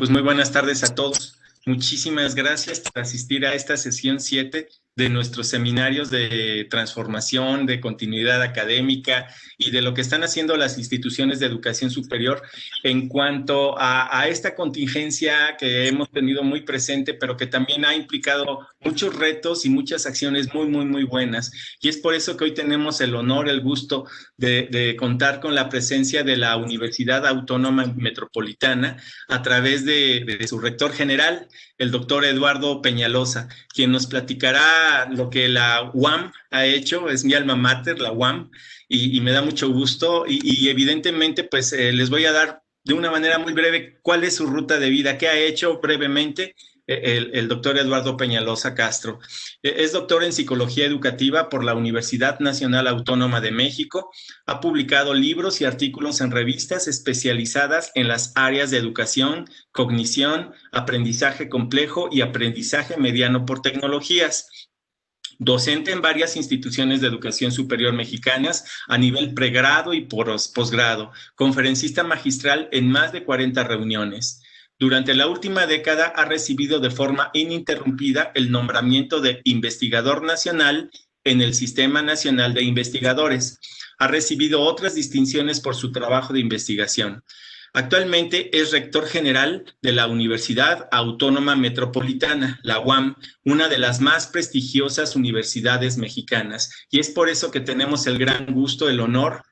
Pues muy buenas tardes a todos. Muchísimas gracias por asistir a esta sesión 7 de nuestros seminarios de transformación, de continuidad académica y de lo que están haciendo las instituciones de educación superior en cuanto a esta contingencia que hemos tenido muy presente, pero que también ha implicado muchos retos y muchas acciones muy buenas. Y es por eso que hoy tenemos el honor, el gusto de contar con la presencia de la Universidad Autónoma Metropolitana a través de su rector general, el doctor Eduardo Peñalosa, quien nos platicará lo que la UAM ha hecho. Es mi alma mater, la UAM, y me da mucho gusto. Y evidentemente, pues les voy a dar de una manera muy breve cuál es su ruta de vida, qué ha hecho brevemente el doctor Eduardo Peñalosa Castro. Es doctor en Psicología Educativa por la Universidad Nacional Autónoma de México. Ha publicado libros y artículos en revistas especializadas en las áreas de educación, cognición, aprendizaje complejo y aprendizaje mediano por tecnologías. Docente en varias instituciones de educación superior mexicanas a nivel pregrado y posgrado, conferencista magistral en más de 40 reuniones. Durante la última década ha recibido de forma ininterrumpida el nombramiento de investigador nacional en el Sistema Nacional de Investigadores. Ha recibido otras distinciones por su trabajo de investigación. Actualmente es rector general de la Universidad Autónoma Metropolitana, la UAM, una de las más prestigiosas universidades mexicanas. Y es por eso que tenemos el gran gusto, el honor,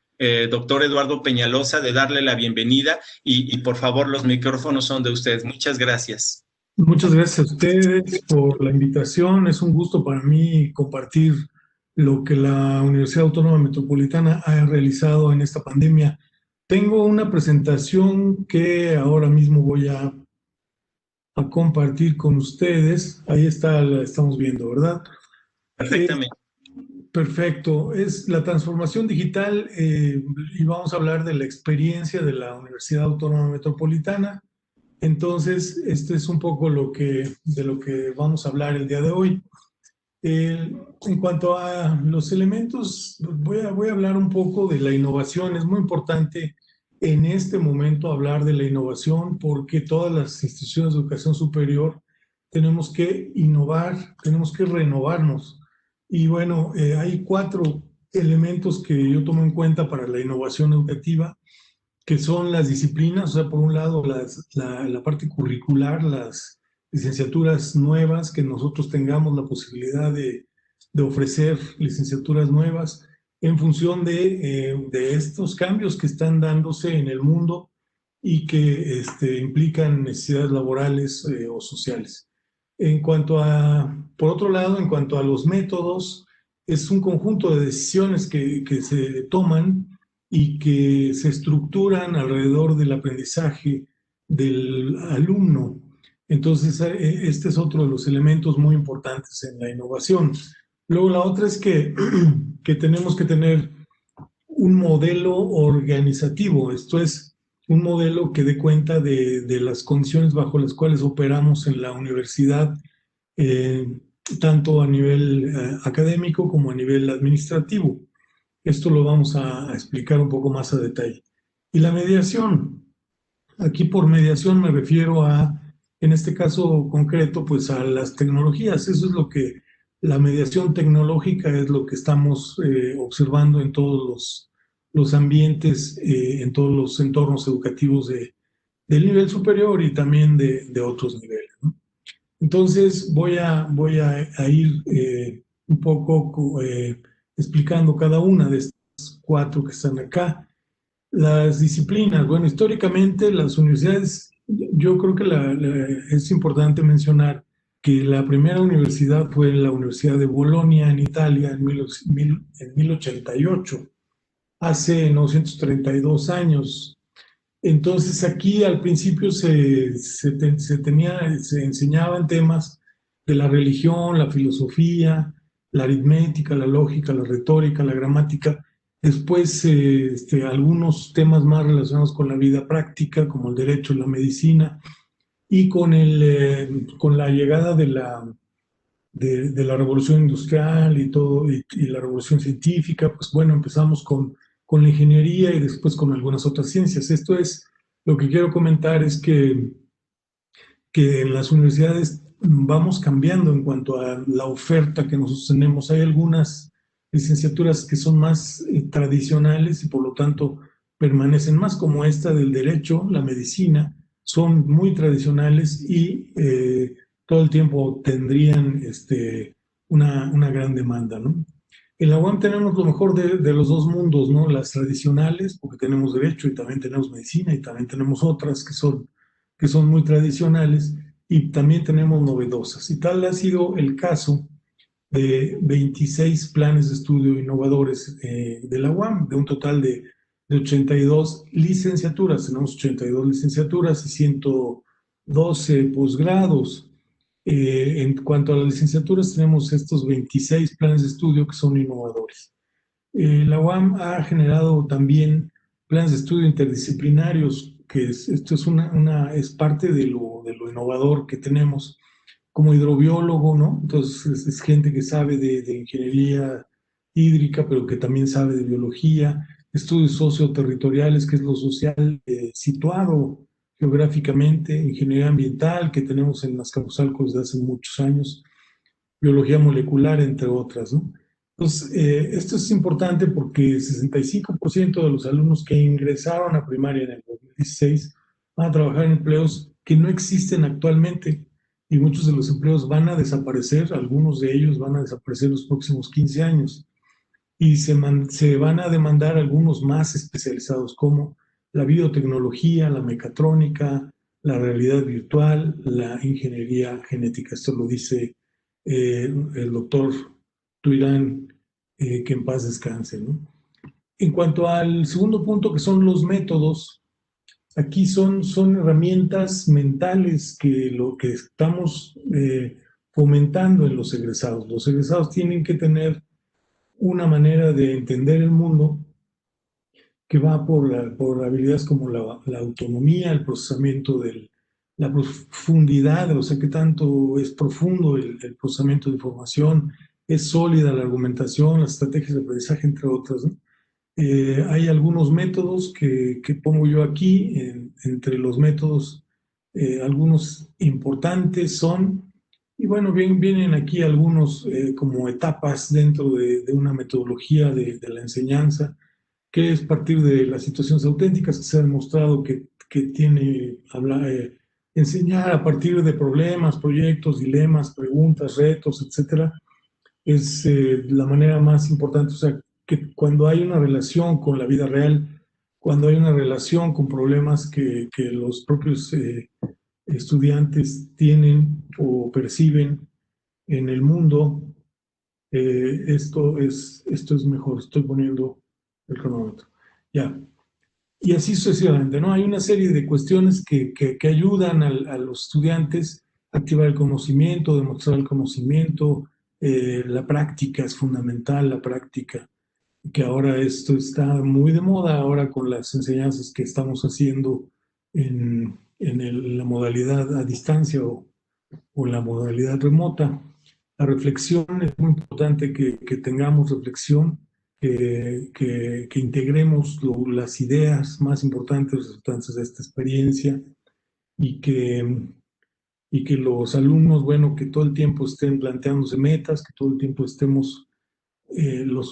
doctor Eduardo Peñalosa, de darle la bienvenida y por favor los micrófonos son de ustedes. Muchas gracias. Muchas gracias a ustedes por la invitación. Es un gusto para mí compartir lo que la Universidad Autónoma Metropolitana ha realizado en esta pandemia. Tengo una presentación que ahora mismo voy a compartir con ustedes. Ahí está, la estamos viendo, ¿verdad? Perfectamente. Perfecto. Es la transformación digital y vamos a hablar de la experiencia de la Universidad Autónoma Metropolitana. Entonces, este es un poco de lo que vamos a hablar el día de hoy. En cuanto a los elementos, voy a hablar un poco de la innovación. Es muy importante en este momento hablar de la innovación porque todas las instituciones de educación superior tenemos que innovar, tenemos que renovarnos. Y bueno, hay 4 elementos que yo tomo en cuenta para la innovación educativa, que son las disciplinas. O sea, por un lado la parte curricular, las licenciaturas nuevas, que nosotros tengamos la posibilidad de ofrecer licenciaturas nuevas en función de estos cambios que están dándose en el mundo y que implican necesidades laborales o sociales. Por otro lado, en cuanto a los métodos, es un conjunto de decisiones que se toman y que se estructuran alrededor del aprendizaje del alumno. Entonces, este es otro de los elementos muy importantes en la innovación. Luego, la otra es que tenemos que tener un modelo organizativo, esto es, un modelo que dé cuenta de las condiciones bajo las cuales operamos en la universidad, tanto a nivel académico como a nivel administrativo. Esto lo vamos a explicar un poco más a detalle. Y la mediación. Aquí por mediación me refiero en este caso concreto, pues a las tecnologías. Eso es lo que la mediación tecnológica es lo que estamos observando en todos los ambientes, en todos los entornos educativos del nivel superior y también de otros niveles, ¿no? Entonces voy a ir un poco explicando cada una de estas 4 que están acá. Las disciplinas, bueno, históricamente las universidades, yo creo que es importante mencionar que la primera universidad fue la Universidad de Bolonia en Italia en 1088, hace 932 años. Entonces aquí al principio se enseñaban temas de la religión, la filosofía, la aritmética, la lógica, la retórica, la gramática. Después algunos temas más relacionados con la vida práctica, como el derecho, la medicina, y con la llegada de la revolución industrial y todo, y la revolución científica, pues bueno, empezamos con la ingeniería y después con algunas otras ciencias. Esto es, lo que quiero comentar es que que en las universidades vamos cambiando en cuanto a la oferta que nosotros tenemos. Hay algunas licenciaturas que son más tradicionales y por lo tanto permanecen más, como esta del derecho, la medicina, son muy tradicionales y todo el tiempo tendrían una gran demanda, ¿no? En la UAM tenemos lo mejor de los dos mundos, ¿no? Las tradicionales, porque tenemos derecho y también tenemos medicina y también tenemos otras que son muy tradicionales y también tenemos novedosas. Y tal ha sido el caso de 26 planes de estudio innovadores de la UAM, de un total de 82 licenciaturas. Tenemos 82 licenciaturas y 112 posgrados. En cuanto a las licenciaturas, tenemos estos 26 planes de estudio que son innovadores. La UAM ha generado también planes de estudio interdisciplinarios, esto es parte de lo innovador que tenemos como hidrobiólogo, ¿no? Entonces es gente que sabe de ingeniería hídrica, pero que también sabe de biología, estudios socioterritoriales, que es lo social situado geográficamente, ingeniería ambiental, que tenemos en Azcapotzalco desde hace muchos años, biología molecular, entre otras, ¿no? Entonces, esto es importante porque el 65% de los alumnos que ingresaron a primaria en el 2016 van a trabajar en empleos que no existen actualmente y muchos de los empleos van a desaparecer, algunos de ellos van a desaparecer en los próximos 15 años y se van a demandar algunos más especializados como la biotecnología, la mecatrónica, la realidad virtual, la ingeniería genética. Esto lo dice el doctor Tuirán, que en paz descanse, ¿no? En cuanto al segundo punto, que son los métodos, aquí son herramientas mentales que lo que estamos fomentando en los egresados. Los egresados tienen que tener una manera de entender el mundo que va por habilidades como la autonomía, el procesamiento la profundidad, o sea, qué tanto es profundo el procesamiento de información, es sólida la argumentación, las estrategias de aprendizaje, entre otras, ¿no? Hay algunos métodos que pongo yo aquí, entre los métodos, algunos importantes son, y bueno, vienen aquí algunos como etapas dentro de una metodología de la enseñanza, que es partir de las situaciones auténticas, que se ha demostrado que tiene enseñar a partir de problemas, proyectos, dilemas, preguntas, retos, etcétera, es la manera más importante. O sea, que cuando hay una relación con la vida real, cuando hay una relación con problemas que los propios estudiantes tienen o perciben en el mundo, esto es mejor. Estoy poniendo el cronómetro. Ya. Y así sucesivamente, ¿no? Hay una serie de cuestiones que ayudan a los estudiantes a activar el conocimiento, demostrar el conocimiento. La práctica es fundamental, la práctica, que ahora esto está muy de moda, ahora con las enseñanzas que estamos haciendo la modalidad a distancia o la modalidad remota. La reflexión es muy importante que tengamos reflexión, que integremos las ideas más importantes resultantes de esta experiencia y y que los alumnos, bueno, que todo el tiempo estén planteándose metas, que todo el tiempo estemos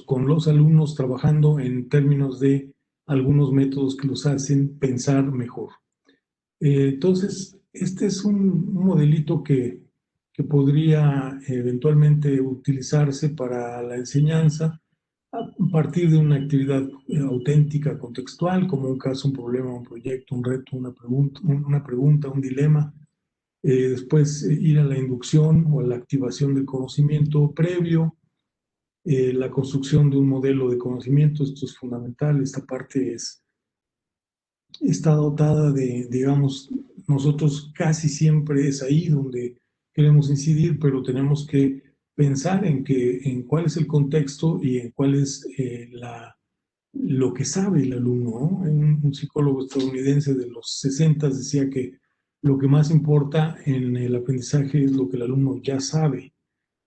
con los alumnos trabajando en términos de algunos métodos que los hacen pensar mejor. Entonces, este es un modelito que podría eventualmente utilizarse para la enseñanza a partir de una actividad auténtica, contextual, como un caso, un problema, un proyecto, un reto, una pregunta, un dilema. Después ir a la inducción o a la activación del conocimiento previo, la construcción de un modelo de conocimiento. Esto es fundamental. Esta parte está dotada digamos, nosotros casi siempre es ahí donde queremos incidir, pero tenemos que pensar en cuál es el contexto y en cuál es lo que sabe el alumno, ¿no? Un psicólogo estadounidense de los 60 decía que lo que más importa en el aprendizaje es lo que el alumno ya sabe.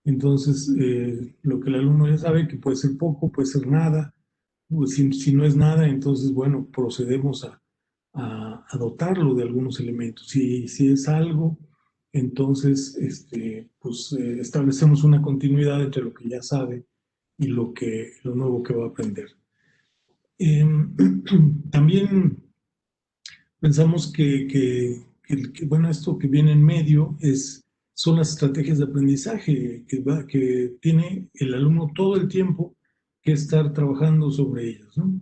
Entonces, lo que el alumno ya sabe, que puede ser poco, puede ser nada. Pues si no es nada, entonces, bueno, procedemos a dotarlo de algunos elementos. Si es algo, Entonces, pues establecemos una continuidad entre lo que ya sabe y lo nuevo que va a aprender. También pensamos bueno, esto que viene en medio son las estrategias de aprendizaje que tiene el alumno todo el tiempo que estar trabajando sobre ellas, ¿no?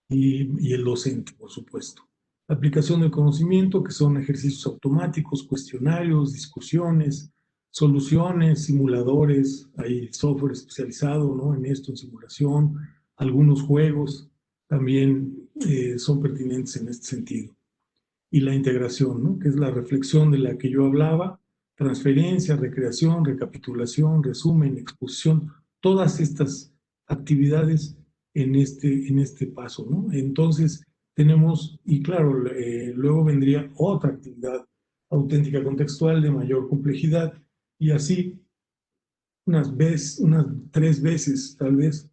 Y el docente, por supuesto. Aplicación del conocimiento, que son ejercicios automáticos, cuestionarios, discusiones, soluciones, simuladores, hay software especializado, ¿no?, en esto, en simulación, algunos juegos también son pertinentes en este sentido. Y la integración, ¿no?, que es la reflexión de la que yo hablaba, transferencia, recreación, recapitulación, resumen, exposición, todas estas actividades en este paso, ¿no? Entonces tenemos, y claro, luego vendría otra actividad auténtica contextual de mayor complejidad, y así unas 3 veces tal vez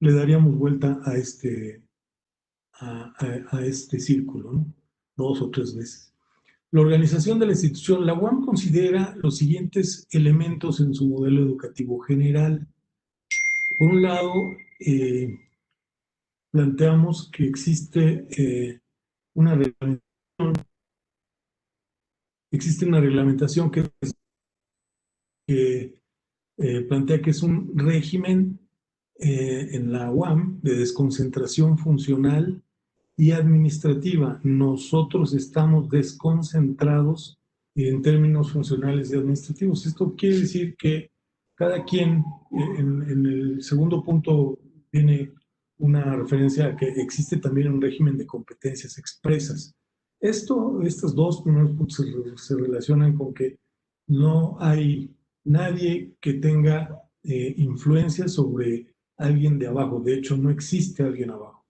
le daríamos vuelta a este círculo, ¿no? 2 o 3 veces. La organización de la institución, la UAM considera los siguientes elementos en su modelo educativo general. Por un lado, planteamos que existe una reglamentación que plantea que es un régimen en la UAM de desconcentración funcional y administrativa. Nosotros estamos desconcentrados en términos funcionales y administrativos. Esto quiere decir que cada quien, en el segundo punto viene una referencia a que existe también un régimen de competencias expresas. Estos dos primeros puntos se relacionan con que no hay nadie que tenga influencia sobre alguien de abajo. De hecho, no existe alguien abajo.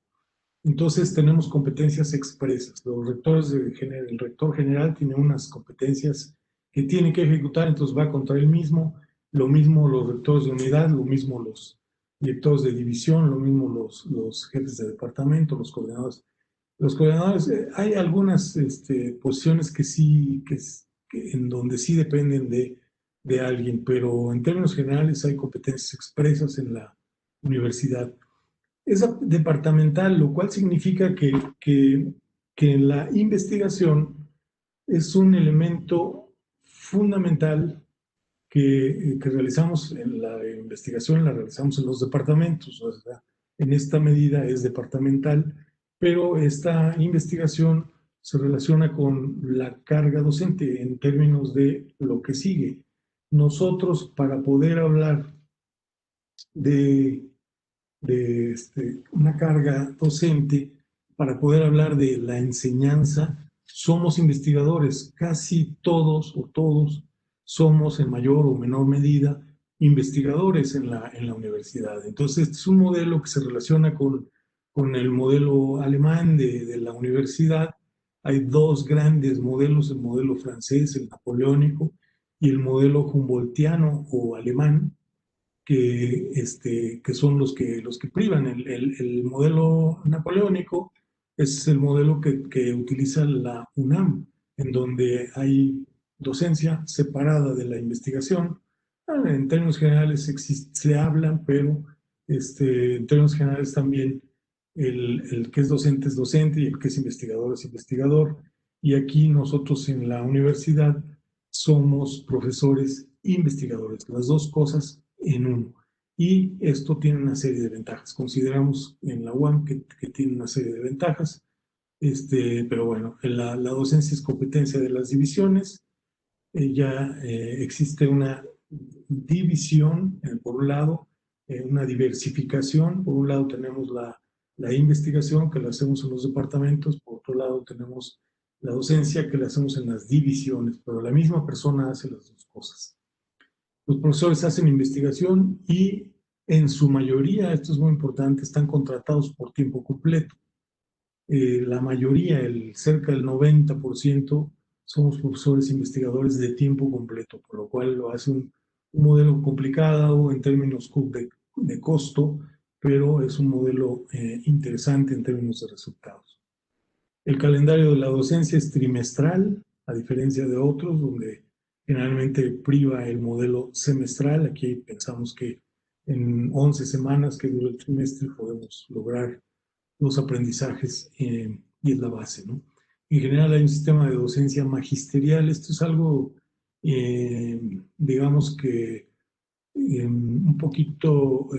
Entonces tenemos competencias expresas. El rector general tiene unas competencias que tiene que ejecutar, entonces va contra él mismo. Lo mismo los rectores de unidad, lo mismo los directores de división, lo mismo los jefes de departamento, los coordinadores. Los coordinadores, hay algunas posiciones que sí, en donde sí dependen de alguien, pero en términos generales hay competencias expresas en la universidad. Es departamental, lo cual significa que la investigación es un elemento fundamental que realizamos en la investigación, la realizamos en los departamentos, o sea, en esta medida es departamental, pero esta investigación se relaciona con la carga docente en términos de lo que sigue. Nosotros, para poder hablar de una carga docente, para poder hablar de la enseñanza, somos investigadores. Casi todos o todos somos en mayor o menor medida investigadores en la universidad. Entonces, este es un modelo que se relaciona con el modelo alemán de la universidad. Hay dos grandes modelos, el modelo francés, el napoleónico, y el modelo humboldtiano o alemán, que son los que privan. El modelo napoleónico es el modelo que utiliza la UNAM, en donde hay docencia separada de la investigación. En términos generales se hablan, pero en términos generales también el que es docente y el que es investigador. Y aquí nosotros en la universidad somos profesores investigadores, las dos cosas en uno. Y esto tiene una serie de ventajas. Consideramos en la UAM que tiene una serie de ventajas, pero bueno, la docencia es competencia de las divisiones. Ya existe una división, por un lado, una diversificación. Por un lado tenemos la investigación que la hacemos en los departamentos, por otro lado tenemos la docencia que la hacemos en las divisiones, pero la misma persona hace las dos cosas. Los profesores hacen investigación y en su mayoría, esto es muy importante, están contratados por tiempo completo. La mayoría, cerca del 90%, somos profesores investigadores de tiempo completo, por lo cual lo hace un modelo complicado en términos de costo, pero es un modelo interesante en términos de resultados. El calendario de la docencia es trimestral, a diferencia de otros, donde generalmente priva el modelo semestral. Aquí pensamos que en 11 semanas que dura el trimestre podemos lograr los aprendizajes y es la base, ¿no? En general hay un sistema de docencia magisterial. Esto es algo, digamos que un poquito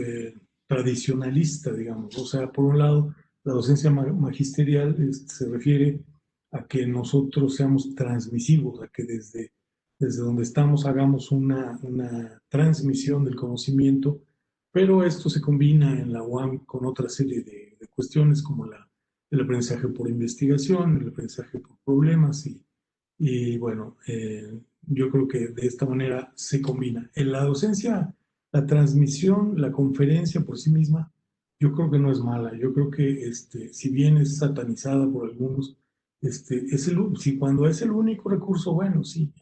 tradicionalista, digamos. O sea, por un lado, la docencia magisterial se refiere a que nosotros seamos transmisivos, a que desde donde estamos hagamos una transmisión del conocimiento, pero esto se combina en la UAM con otra serie de cuestiones como el aprendizaje por investigación, el aprendizaje por problemas y bueno, yo creo que de esta manera se combina. En la docencia, la transmisión, la conferencia por sí misma, yo creo que no es mala. Yo creo que si bien es satanizada por algunos, si cuando es el único recurso, bueno, sí,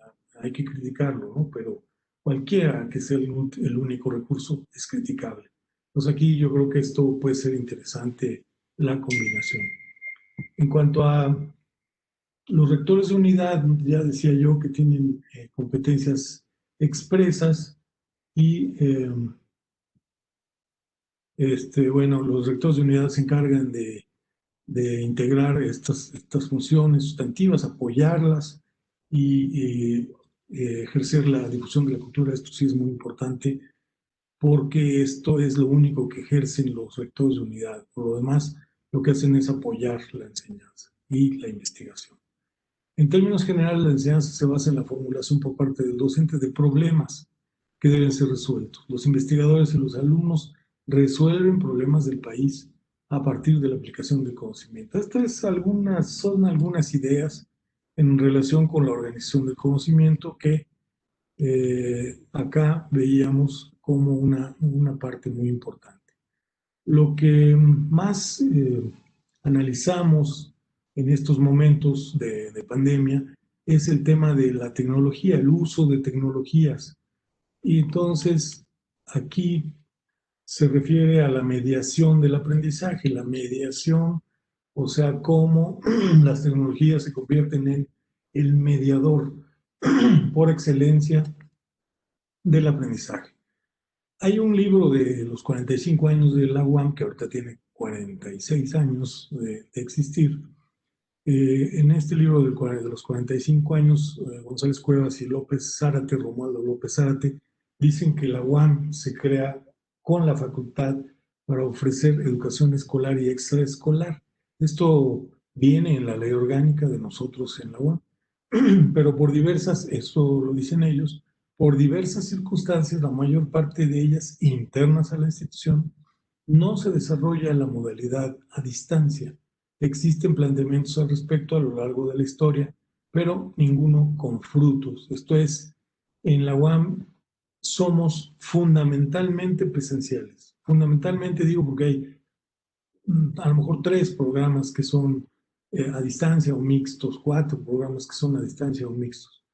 hay que criticarlo, ¿no? Pero cualquiera que sea el único recurso es criticable. Entonces aquí yo creo que esto puede ser interesante, la combinación. En cuanto a los rectores de unidad, ya decía yo que tienen competencias expresas y, bueno, los rectores de unidad se encargan de integrar estas funciones sustantivas, apoyarlas y ejercer la difusión de la cultura. Esto sí es muy importante porque esto es lo único que ejercen los rectores de unidad. Por lo demás, lo que hacen es apoyar la enseñanza y la investigación. En términos generales, la enseñanza se basa en la formulación por parte del docente de problemas que deben ser resueltos. Los investigadores y los alumnos resuelven problemas del país a partir de la aplicación del conocimiento. Son algunas ideas en relación con la organización del conocimiento que acá veíamos como una parte muy importante. Lo que más analizamos en estos momentos de pandemia es el tema de la tecnología, el uso de tecnologías. Y entonces aquí se refiere a la mediación del aprendizaje, la mediación, o sea, cómo las tecnologías se convierten en el mediador por excelencia del aprendizaje. Hay un libro de los 45 años de la UAM, que ahorita tiene 46 años de existir. En este libro de los 45 años, González Cuevas y López Zárate, Romualdo López Zárate, dicen que la UAM se crea con la facultad para ofrecer educación escolar y extraescolar. Esto viene en la ley orgánica de nosotros en la UAM, pero por diversas, eso lo dicen ellos, por diversas circunstancias, la mayor parte de ellas internas a la institución, no se desarrolla la modalidad a distancia. Existen planteamientos al respecto a lo largo de la historia, pero ninguno con frutos. Esto es, en la UAM somos fundamentalmente presenciales. Fundamentalmente digo porque hay a lo mejor 3 programas que son a distancia o mixtos, 4 programas que son a distancia o mixtos.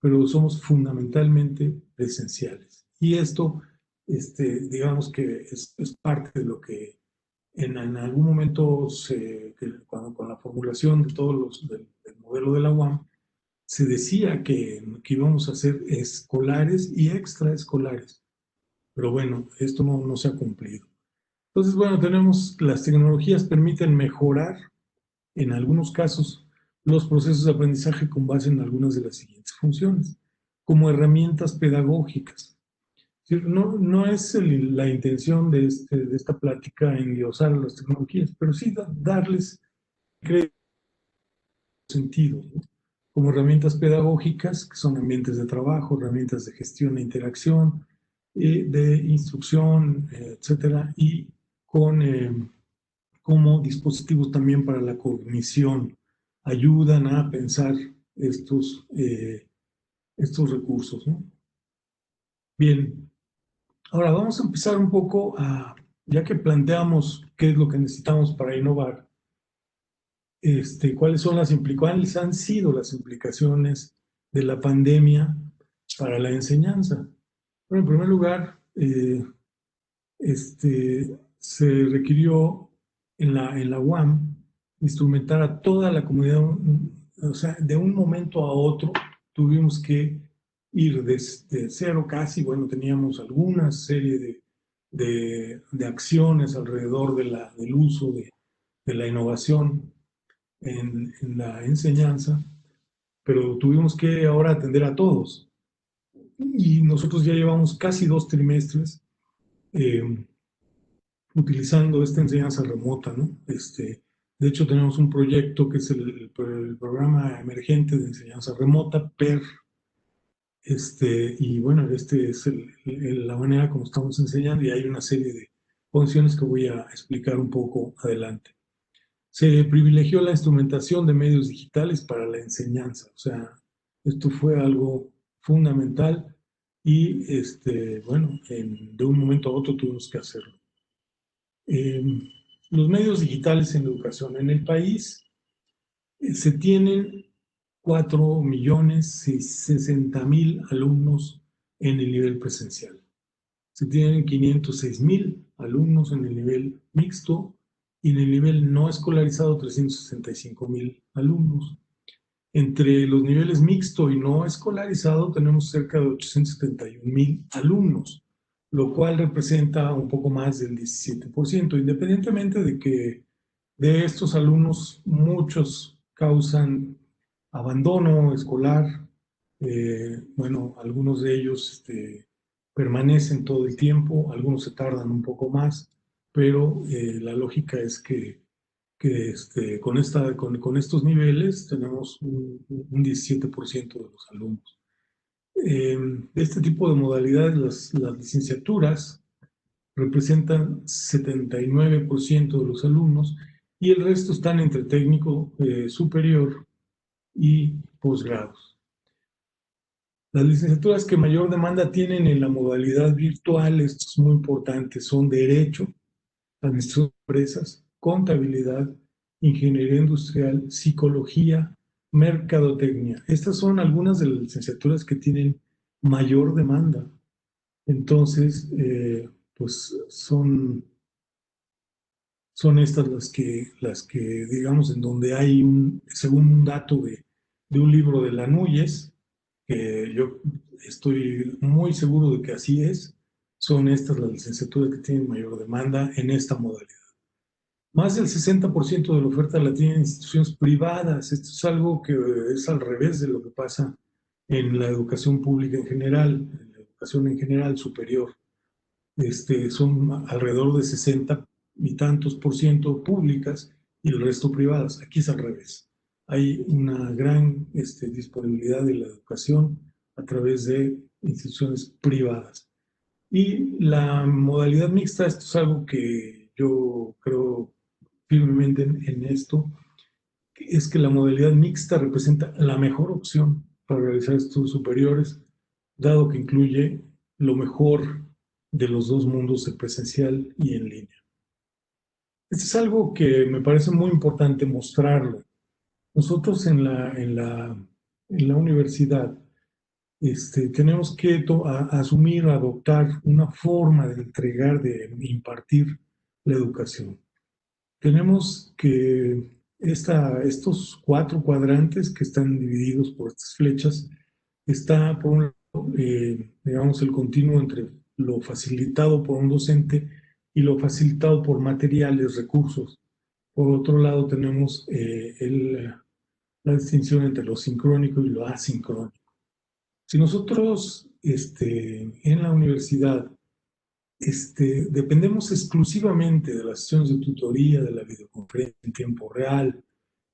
Pero somos fundamentalmente presenciales. Y esto, digamos que es parte de lo que en algún momento, con la formulación de del modelo de la UAM, se decía que íbamos a ser escolares y extraescolares. Pero bueno, esto no se ha cumplido. Entonces, bueno, las tecnologías permiten mejorar, en algunos casos, los procesos de aprendizaje con base en algunas de las siguientes funciones, como herramientas pedagógicas. No es la intención de esta plática endiosar a las tecnologías, pero sí darles sentido, ¿no? Como herramientas pedagógicas, que son ambientes de trabajo, herramientas de gestión e interacción, de instrucción, etcétera, y como dispositivos también para la cognición. Ayudan a pensar estos recursos, ¿no? Bien, ahora vamos a empezar un poco ya que planteamos qué es lo que necesitamos para innovar, cuáles han sido las implicaciones de la pandemia para la enseñanza. Bueno, en primer lugar, se requirió en la UAM instrumentar a toda la comunidad o sea, de un momento a otro tuvimos que ir desde cero casi. Bueno, teníamos alguna serie de acciones alrededor del uso de la innovación en la enseñanza, pero tuvimos que ahora atender a todos. Y nosotros ya llevamos casi 2 trimestres eh, utilizando esta enseñanza remota, ¿no? De hecho, tenemos un proyecto que es el programa emergente de enseñanza remota, PER, y bueno, es la manera como estamos enseñando, y hay una serie de funciones que voy a explicar un poco adelante. Se privilegió la instrumentación de medios digitales para la enseñanza, o sea, esto fue algo fundamental y, bueno, de un momento a otro tuvimos que hacerlo. Los medios digitales en la educación. En el país se tienen 4.060.000 alumnos en el nivel presencial. Se tienen 506.000 alumnos en el nivel mixto y en el nivel no escolarizado 365.000 alumnos. Entre los niveles mixto y no escolarizado tenemos cerca de 871.000 alumnos, lo cual representa un poco más del 17%, independientemente de que de estos alumnos muchos causan abandono escolar. Bueno, algunos de ellos permanecen todo el tiempo, algunos se tardan un poco más, pero la lógica es que con estos niveles tenemos un 17% de los alumnos. De este tipo de modalidades, las licenciaturas representan 79% de los alumnos y el resto están entre técnico superior y posgrados. Las licenciaturas que mayor demanda tienen en la modalidad virtual, esto es muy importante, son Derecho, Administración de Empresas, Contabilidad, Ingeniería Industrial, Psicología, Mercadotecnia. Estas son algunas de las licenciaturas que tienen mayor demanda. Entonces, pues son estas las que, digamos, en donde hay, según un dato de un libro de Lanúyes, que yo estoy muy seguro de que así es, son estas las licenciaturas que tienen mayor demanda en esta modalidad. Más del 60% de la oferta la tienen instituciones privadas. Esto es algo que es al revés de lo que pasa en la educación pública en general, en la educación en general superior. Son alrededor de 60 y tantos por ciento públicas y el resto privadas. Aquí es al revés. Hay una gran disponibilidad de la educación a través de instituciones privadas. Y la modalidad mixta, esto es algo que yo creo firmemente en esto, es que la modalidad mixta representa la mejor opción para realizar estudios superiores, dado que incluye lo mejor de los dos mundos, el presencial y en línea. Esto es algo que me parece muy importante mostrarlo. Nosotros en la universidad tenemos que asumir, adoptar una forma de entregar, de impartir la educación. Tenemos que estos 4 cuadrantes que están divididos por estas flechas, está por un lado, digamos, el continuo entre lo facilitado por un docente y lo facilitado por materiales, recursos. Por otro lado, tenemos la distinción entre lo sincrónico y lo asincrónico. Si nosotros en la universidad dependemos exclusivamente de las sesiones de tutoría, de la videoconferencia en tiempo real,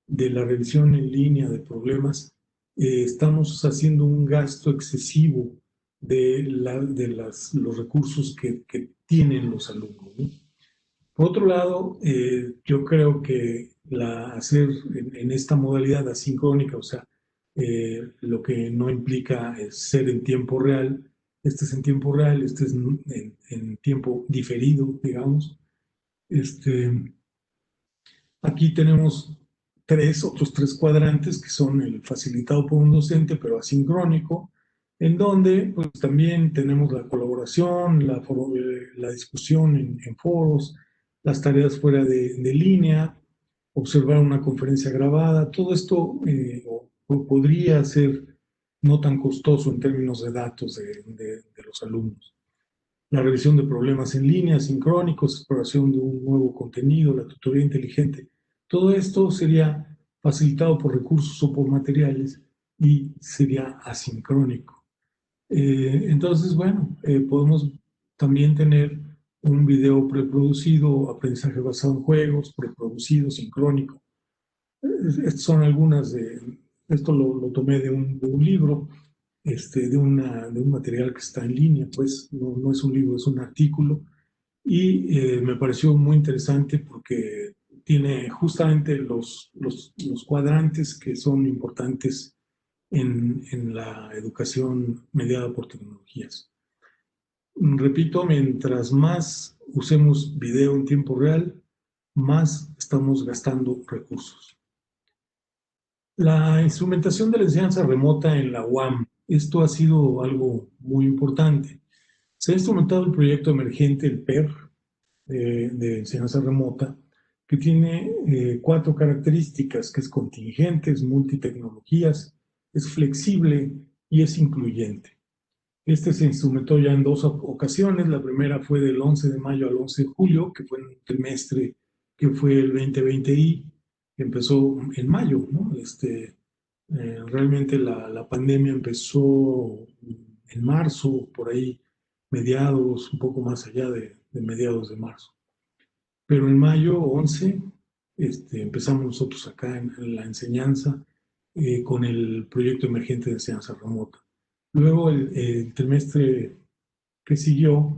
de la revisión en línea de problemas, estamos haciendo un gasto excesivo de los recursos que tienen los alumnos, ¿no? Por otro lado, yo creo que hacer en esta modalidad asincrónica, o sea, lo que no implica ser en tiempo real, este es en tiempo real, este es en tiempo diferido, digamos. Aquí tenemos otros tres cuadrantes que son el facilitado por un docente, pero asincrónico, en donde pues, también tenemos la colaboración, la discusión en foros, las tareas fuera de línea, observar una conferencia grabada. Todo esto podría ser no tan costoso en términos de datos de los alumnos. La revisión de problemas en línea, sincrónicos, exploración de un nuevo contenido, la tutoría inteligente. Todo esto sería facilitado por recursos o por materiales y sería asincrónico. Entonces, bueno, podemos también tener un video preproducido, aprendizaje basado en juegos, preproducido, sincrónico. Estas son algunas esto lo tomé de un libro, de un material que está en línea, pues no es un libro, es un artículo, y me pareció muy interesante porque tiene justamente los cuadrantes que son importantes en la educación mediada por tecnologías. Repito, mientras más usemos video en tiempo real, más estamos gastando recursos. La instrumentación de la enseñanza remota en la UAM. Esto ha sido algo muy importante. Se ha instrumentado el proyecto emergente, el PER, de enseñanza remota, que tiene 4 características, que es contingente, es multitecnologías, es flexible y es incluyente. Este se instrumentó ya en 2 ocasiones. La primera fue del 11 de mayo al 11 de julio, que fue en un trimestre que fue el 2020I, que empezó en mayo, ¿no? Realmente la pandemia empezó en marzo, por ahí mediados, un poco más allá de mediados de marzo. Pero en mayo 11 empezamos nosotros acá en la enseñanza con el proyecto emergente de enseñanza remota. Luego el trimestre que siguió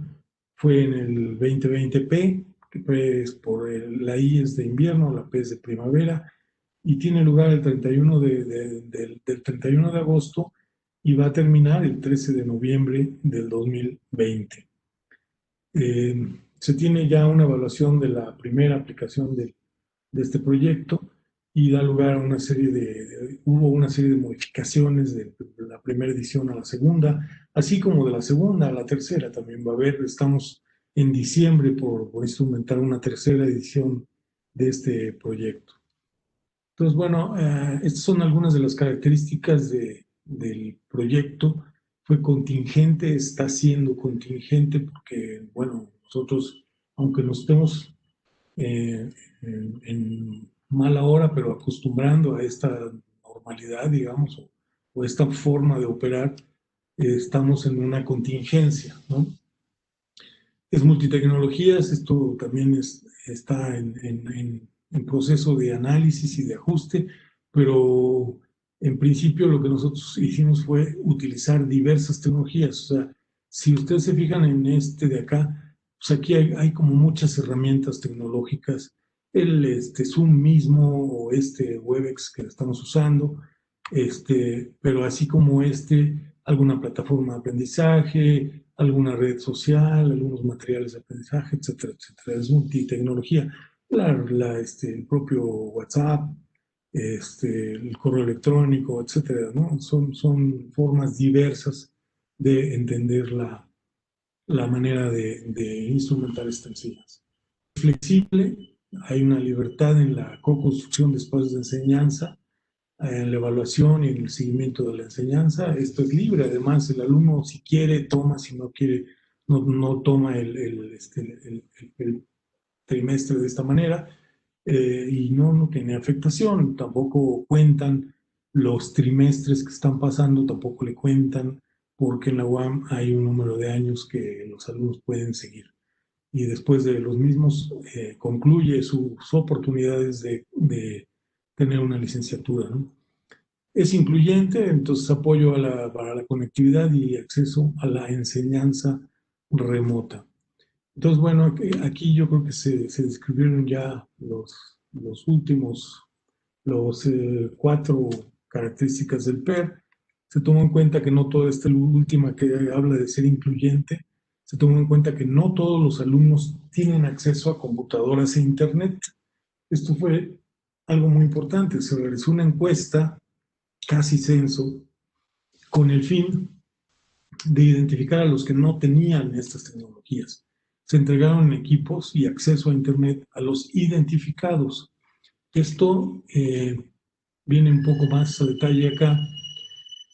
fue en el 2020P, que es por la I es de invierno, la P es de primavera, y tiene lugar el 31 del 31 de agosto y va a terminar el 13 de noviembre del 2020. Se tiene ya una evaluación de la primera aplicación de este proyecto y da lugar a una serie hubo una serie de modificaciones de la primera edición a la segunda, así como de la segunda a la tercera también va a haber. Estamos en diciembre por instrumentar una tercera edición de este proyecto. Entonces, bueno, estas son algunas de las características del proyecto. Fue contingente, está siendo contingente porque, bueno, nosotros, aunque nos estemos en mala hora, pero acostumbrando a esta normalidad, digamos, o esta forma de operar, estamos en una contingencia, ¿no? Es multitecnologías, esto también está en proceso de análisis y de ajuste, pero en principio lo que nosotros hicimos fue utilizar diversas tecnologías. O sea, si ustedes se fijan en este de acá, pues aquí hay como muchas herramientas tecnológicas, el Zoom mismo o este Webex que estamos usando, pero así como alguna plataforma de aprendizaje, alguna red social, algunos materiales de aprendizaje, etcétera, etcétera. Es multitecnología. El propio WhatsApp, el correo electrónico, etcétera, ¿no? Son formas diversas de entender la manera de instrumentar esta enseñanza. Flexible, hay una libertad en la co-construcción de espacios de enseñanza, en la evaluación y en el seguimiento de la enseñanza. Esto es libre, además el alumno si quiere toma, si no quiere no toma el trimestre de esta manera, y no tiene afectación, tampoco cuentan los trimestres que están pasando, tampoco le cuentan, porque en la UAM hay un número de años que los alumnos pueden seguir. Y después de los mismos concluye sus oportunidades de tener una licenciatura, ¿no? Es incluyente, entonces apoyo para la conectividad y acceso a la enseñanza remota. Entonces, bueno, aquí yo creo que se describieron ya los últimos, 4 características del PER. Se tomó en cuenta que no toda esta última que habla de ser incluyente, se tomó en cuenta que no todos los alumnos tienen acceso a computadoras e internet. Esto fue algo muy importante. Se realizó una encuesta, casi censo, con el fin de identificar a los que no tenían estas tecnologías. Se entregaron equipos y acceso a Internet a los identificados. Esto viene un poco más a detalle acá.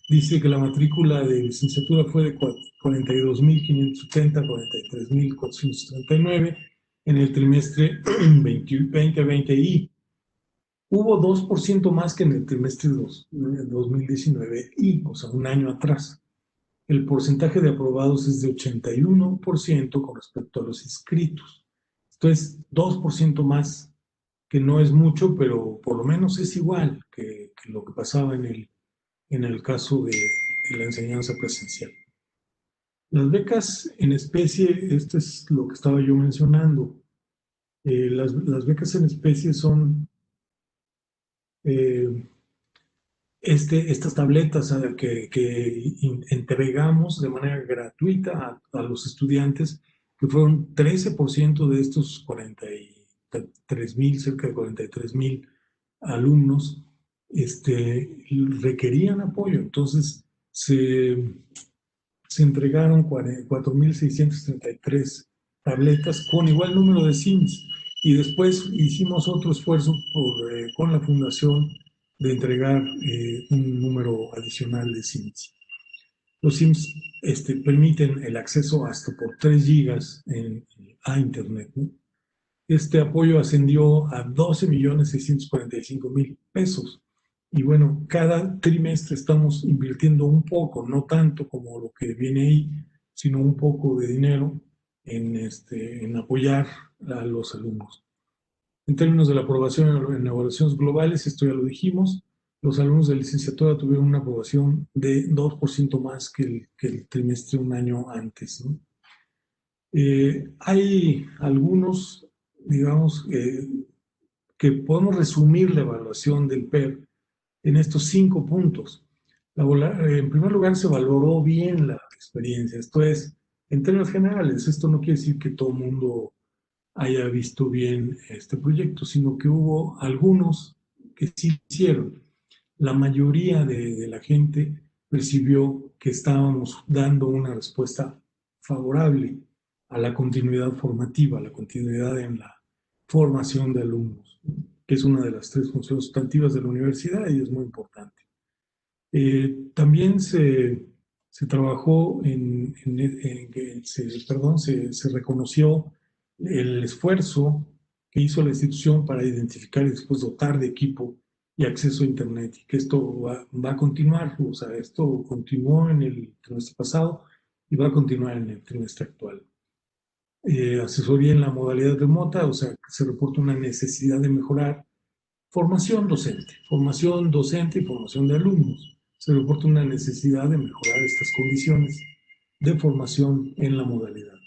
Dice que la matrícula de licenciatura fue de 42.570 a 43.439 en el trimestre 2020 y hubo 2% más que en el trimestre 2019 y, o sea, un año atrás. El porcentaje de aprobados es de 81% con respecto a los inscritos. Esto es 2% más, que no es mucho, pero por lo menos es igual que lo que pasaba en el caso de la enseñanza presencial. Las becas en especie, esto es lo que estaba yo mencionando. Las becas en especie son eh, estas tabletas que entregamos de manera gratuita a los estudiantes, que fueron 13% de estos 43.000, cerca de 43.000 alumnos, requerían apoyo. Entonces, se entregaron 4.633 tabletas con igual número de SIMs. Y después hicimos otro esfuerzo con la fundación de entregar un número adicional de SIMs. Los SIMs permiten el acceso hasta por 3 gigas a Internet, ¿no? Este apoyo ascendió a 12.645.000 pesos. Y bueno, cada trimestre estamos invirtiendo un poco, no tanto como lo que viene ahí, sino un poco de dinero en apoyar a los alumnos. En términos de la aprobación en evaluaciones globales, esto ya lo dijimos, los alumnos de licenciatura tuvieron una aprobación de 2% más que el trimestre un año antes, ¿no? Hay algunos, digamos, que podemos resumir la evaluación del PER en estos 5 puntos. En primer lugar, se valoró bien la experiencia. Esto es, en términos generales, esto no quiere decir que todo el mundo haya visto bien este proyecto, sino que hubo algunos que sí lo hicieron. La mayoría de la gente percibió que estábamos dando una respuesta favorable a la continuidad formativa, a la continuidad en la formación de alumnos, que es una de las 3 funciones sustantivas de la universidad y es muy importante. También se trabajó se reconoció el esfuerzo que hizo la institución para identificar y después dotar de equipo y acceso a Internet, y que esto va a continuar, o sea, esto continuó en el trimestre pasado y va a continuar en el trimestre actual. Asesoría en la modalidad remota, o sea, se reporta una necesidad de mejorar formación docente y formación de alumnos. Se reporta una necesidad de mejorar estas condiciones de formación en la modalidad.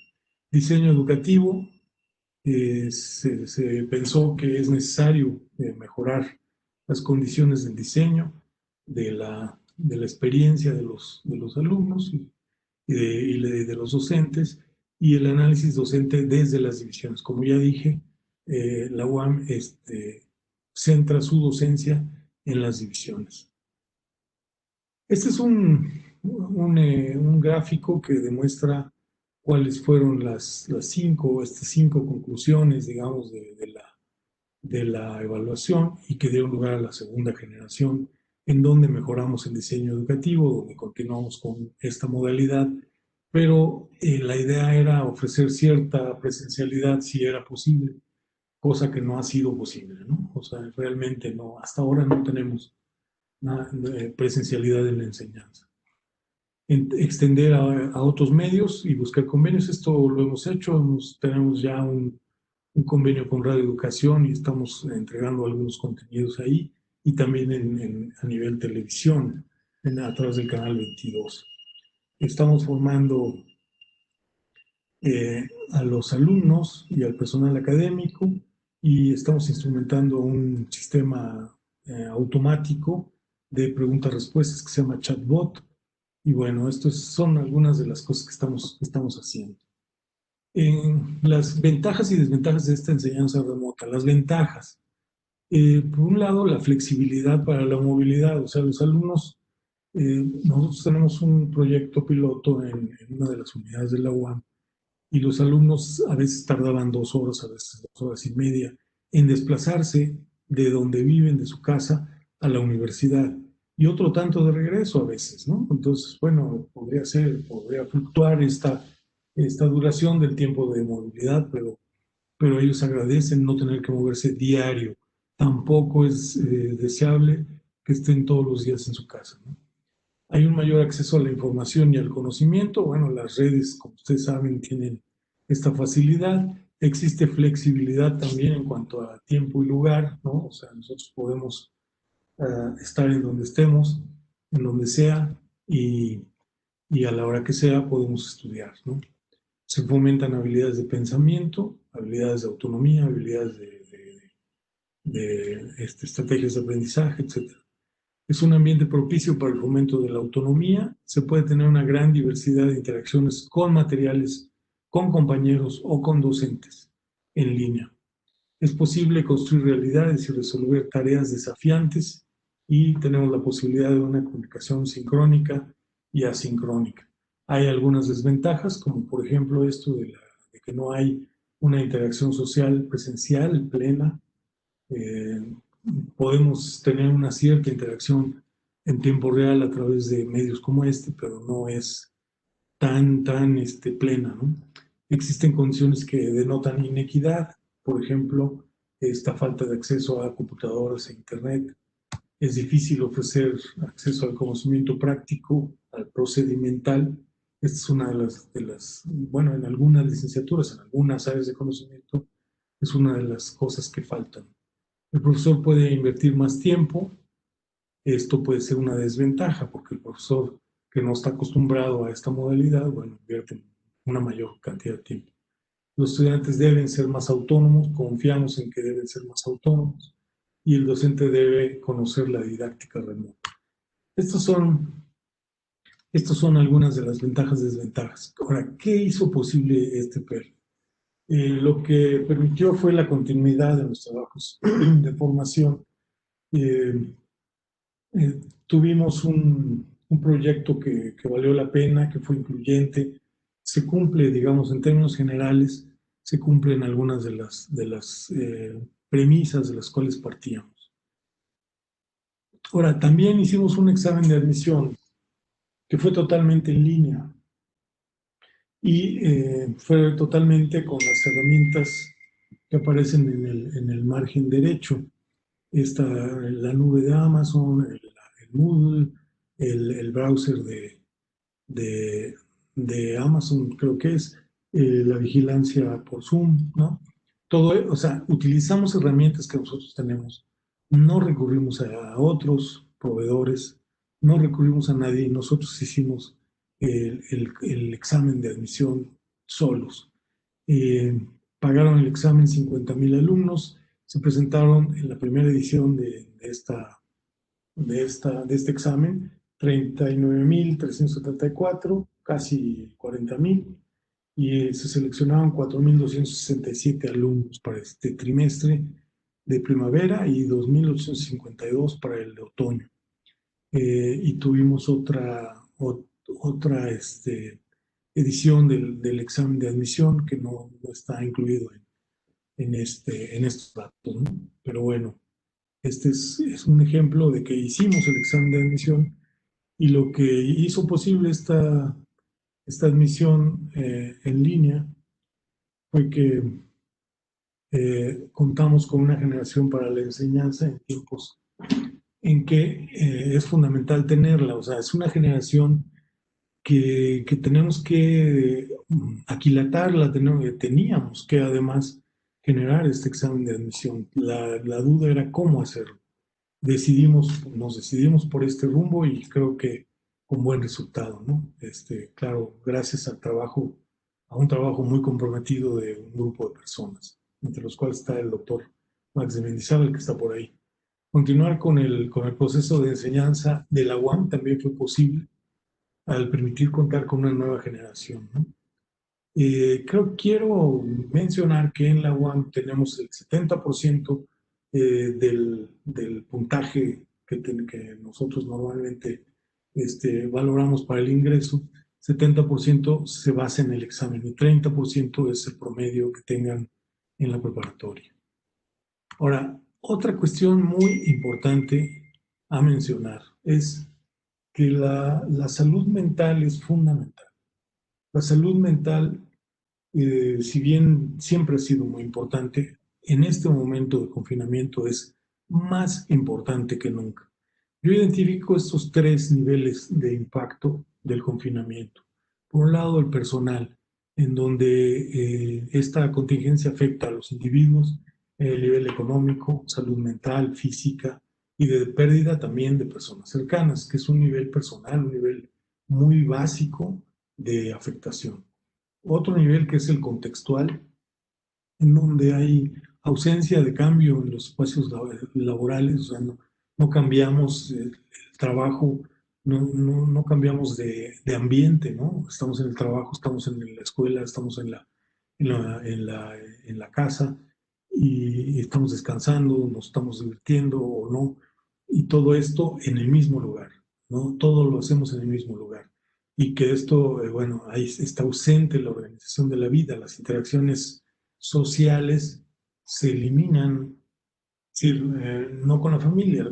Diseño educativo, se pensó que es necesario mejorar las condiciones del diseño, de la experiencia de los alumnos de los docentes, y el análisis docente desde las divisiones. Como ya dije, la UAM centra su docencia en las divisiones. Este es un gráfico que demuestra cuáles fueron las 5 conclusiones, digamos, de la evaluación, y que dieron lugar a la segunda generación, en donde mejoramos el diseño educativo, donde continuamos con esta modalidad, pero la idea era ofrecer cierta presencialidad si era posible, cosa que no ha sido posible, ¿no? O sea, realmente no, hasta ahora no tenemos presencialidad en la enseñanza. Extender a otros medios y buscar convenios, esto lo hemos hecho, tenemos ya un convenio con Radio Educación y estamos entregando algunos contenidos ahí, y también a nivel televisión, a través del canal 22. Estamos formando a los alumnos y al personal académico, y estamos instrumentando un sistema automático de preguntas-respuestas que se llama chatbot. Y bueno, estas son algunas de las cosas que estamos haciendo. Las ventajas y desventajas de esta enseñanza remota. Las ventajas. Por un lado, la flexibilidad para la movilidad. O sea, los alumnos, nosotros tenemos un proyecto piloto en una de las unidades de la UAM, y los alumnos a veces tardaban 2 horas, a veces 2 horas y media en desplazarse de donde viven, de su casa, a la universidad. Y otro tanto de regreso a veces, ¿no? Entonces, bueno, podría fluctuar esta duración del tiempo de movilidad, pero ellos agradecen no tener que moverse diario. Tampoco es deseable que estén todos los días en su casa, ¿no? Hay un mayor acceso a la información y al conocimiento. Bueno, las redes, como ustedes saben, tienen esta facilidad. Existe flexibilidad también en cuanto a tiempo y lugar, ¿no? O sea, nosotros podemos estar en donde estemos, en donde sea, y a la hora que sea podemos estudiar, ¿no? Se fomentan habilidades de pensamiento, habilidades de autonomía, habilidades de estrategias de aprendizaje, etc. Es un ambiente propicio para el fomento de la autonomía. Se puede tener una gran diversidad de interacciones con materiales, con compañeros o con docentes en línea. Es posible construir realidades y resolver tareas desafiantes y tenemos la posibilidad de una comunicación sincrónica y asincrónica. Hay algunas desventajas, como por ejemplo esto de que no hay una interacción social presencial plena. Podemos tener una cierta interacción en tiempo real a través de medios como este, pero no es tan plena, ¿no? Existen condiciones que denotan inequidad, por ejemplo, esta falta de acceso a computadoras e Internet. Es difícil ofrecer acceso al conocimiento práctico, al procedimental. Esta es una bueno, en algunas licenciaturas, en algunas áreas de conocimiento, es una de las cosas que faltan. El profesor puede invertir más tiempo. Esto puede ser una desventaja porque el profesor que no está acostumbrado a esta modalidad, bueno, invierte una mayor cantidad de tiempo. Los estudiantes deben ser más autónomos, confiamos en que deben ser más autónomos y el docente debe conocer la didáctica remota. Estas son algunas de las ventajas y desventajas. Ahora, ¿qué hizo posible este PER? Lo que permitió fue la continuidad de los trabajos de formación. Tuvimos un proyecto que valió la pena, que fue incluyente. Se cumple, digamos, en términos generales, se cumplen algunas de las premisas de las cuales partíamos. Ahora, también hicimos un examen de admisión que fue totalmente en línea y fue totalmente con las herramientas que aparecen en el margen derecho. Está la nube de Amazon, el Moodle, el browser de Amazon, creo que es, la vigilancia por Zoom, ¿no? Todo, o sea, utilizamos herramientas que nosotros tenemos, no recurrimos a otros proveedores, no recurrimos a nadie, nosotros hicimos el examen de admisión solos. Pagaron el examen 50,000 alumnos, se presentaron en la primera edición de este examen 39,374, casi 40,000, y se seleccionaron 4,267 alumnos para este trimestre de primavera y 2,852 para el de otoño. Y tuvimos otra edición del examen de admisión que no está incluido en estos datos, ¿no? Pero bueno, este es un ejemplo de que hicimos el examen de admisión y lo que hizo posible esta admisión en línea fue que contamos con una generación para la enseñanza en tiempos en que es fundamental tenerla. O sea, es una generación que tenemos que aquilatarla, teníamos que además generar este examen de admisión. La duda era cómo hacerlo. Nos decidimos por este rumbo y creo que con buen resultado, ¿no? Claro, gracias a un trabajo muy comprometido de un grupo de personas, entre los cuales está el doctor Max de Mendizábal, que está por ahí. Continuar con el proceso de enseñanza de la UAM también fue posible al permitir contar con una nueva generación, ¿no? Quiero mencionar que en la UAM tenemos el 70% del puntaje que nosotros normalmente valoramos para el ingreso. 70% se basa en el examen y 30% es el promedio que tengan en la preparatoria. Ahora, Otra cuestión muy importante a mencionar es que la salud mental es fundamental. La salud mental, si bien siempre ha sido muy importante, en este momento de confinamiento es más importante que nunca. Yo identifico estos tres niveles de impacto del confinamiento. Por un lado, el personal, en donde esta contingencia afecta a los individuos, el nivel económico, salud mental, física y de pérdida también de personas cercanas, que es un nivel personal, un nivel muy básico de afectación. Otro nivel que es el contextual, en donde hay ausencia de cambio en los espacios laborales, o sea, no cambiamos el trabajo, no cambiamos de ambiente, ¿no? Estamos en el trabajo, estamos en la escuela, estamos en la casa y estamos descansando, nos estamos divirtiendo o no, y todo esto en el mismo lugar, ¿no? Todo lo hacemos en el mismo lugar. Y que esto, bueno, ahí está ausente la organización de la vida, las interacciones sociales se eliminan, es decir, no con la familia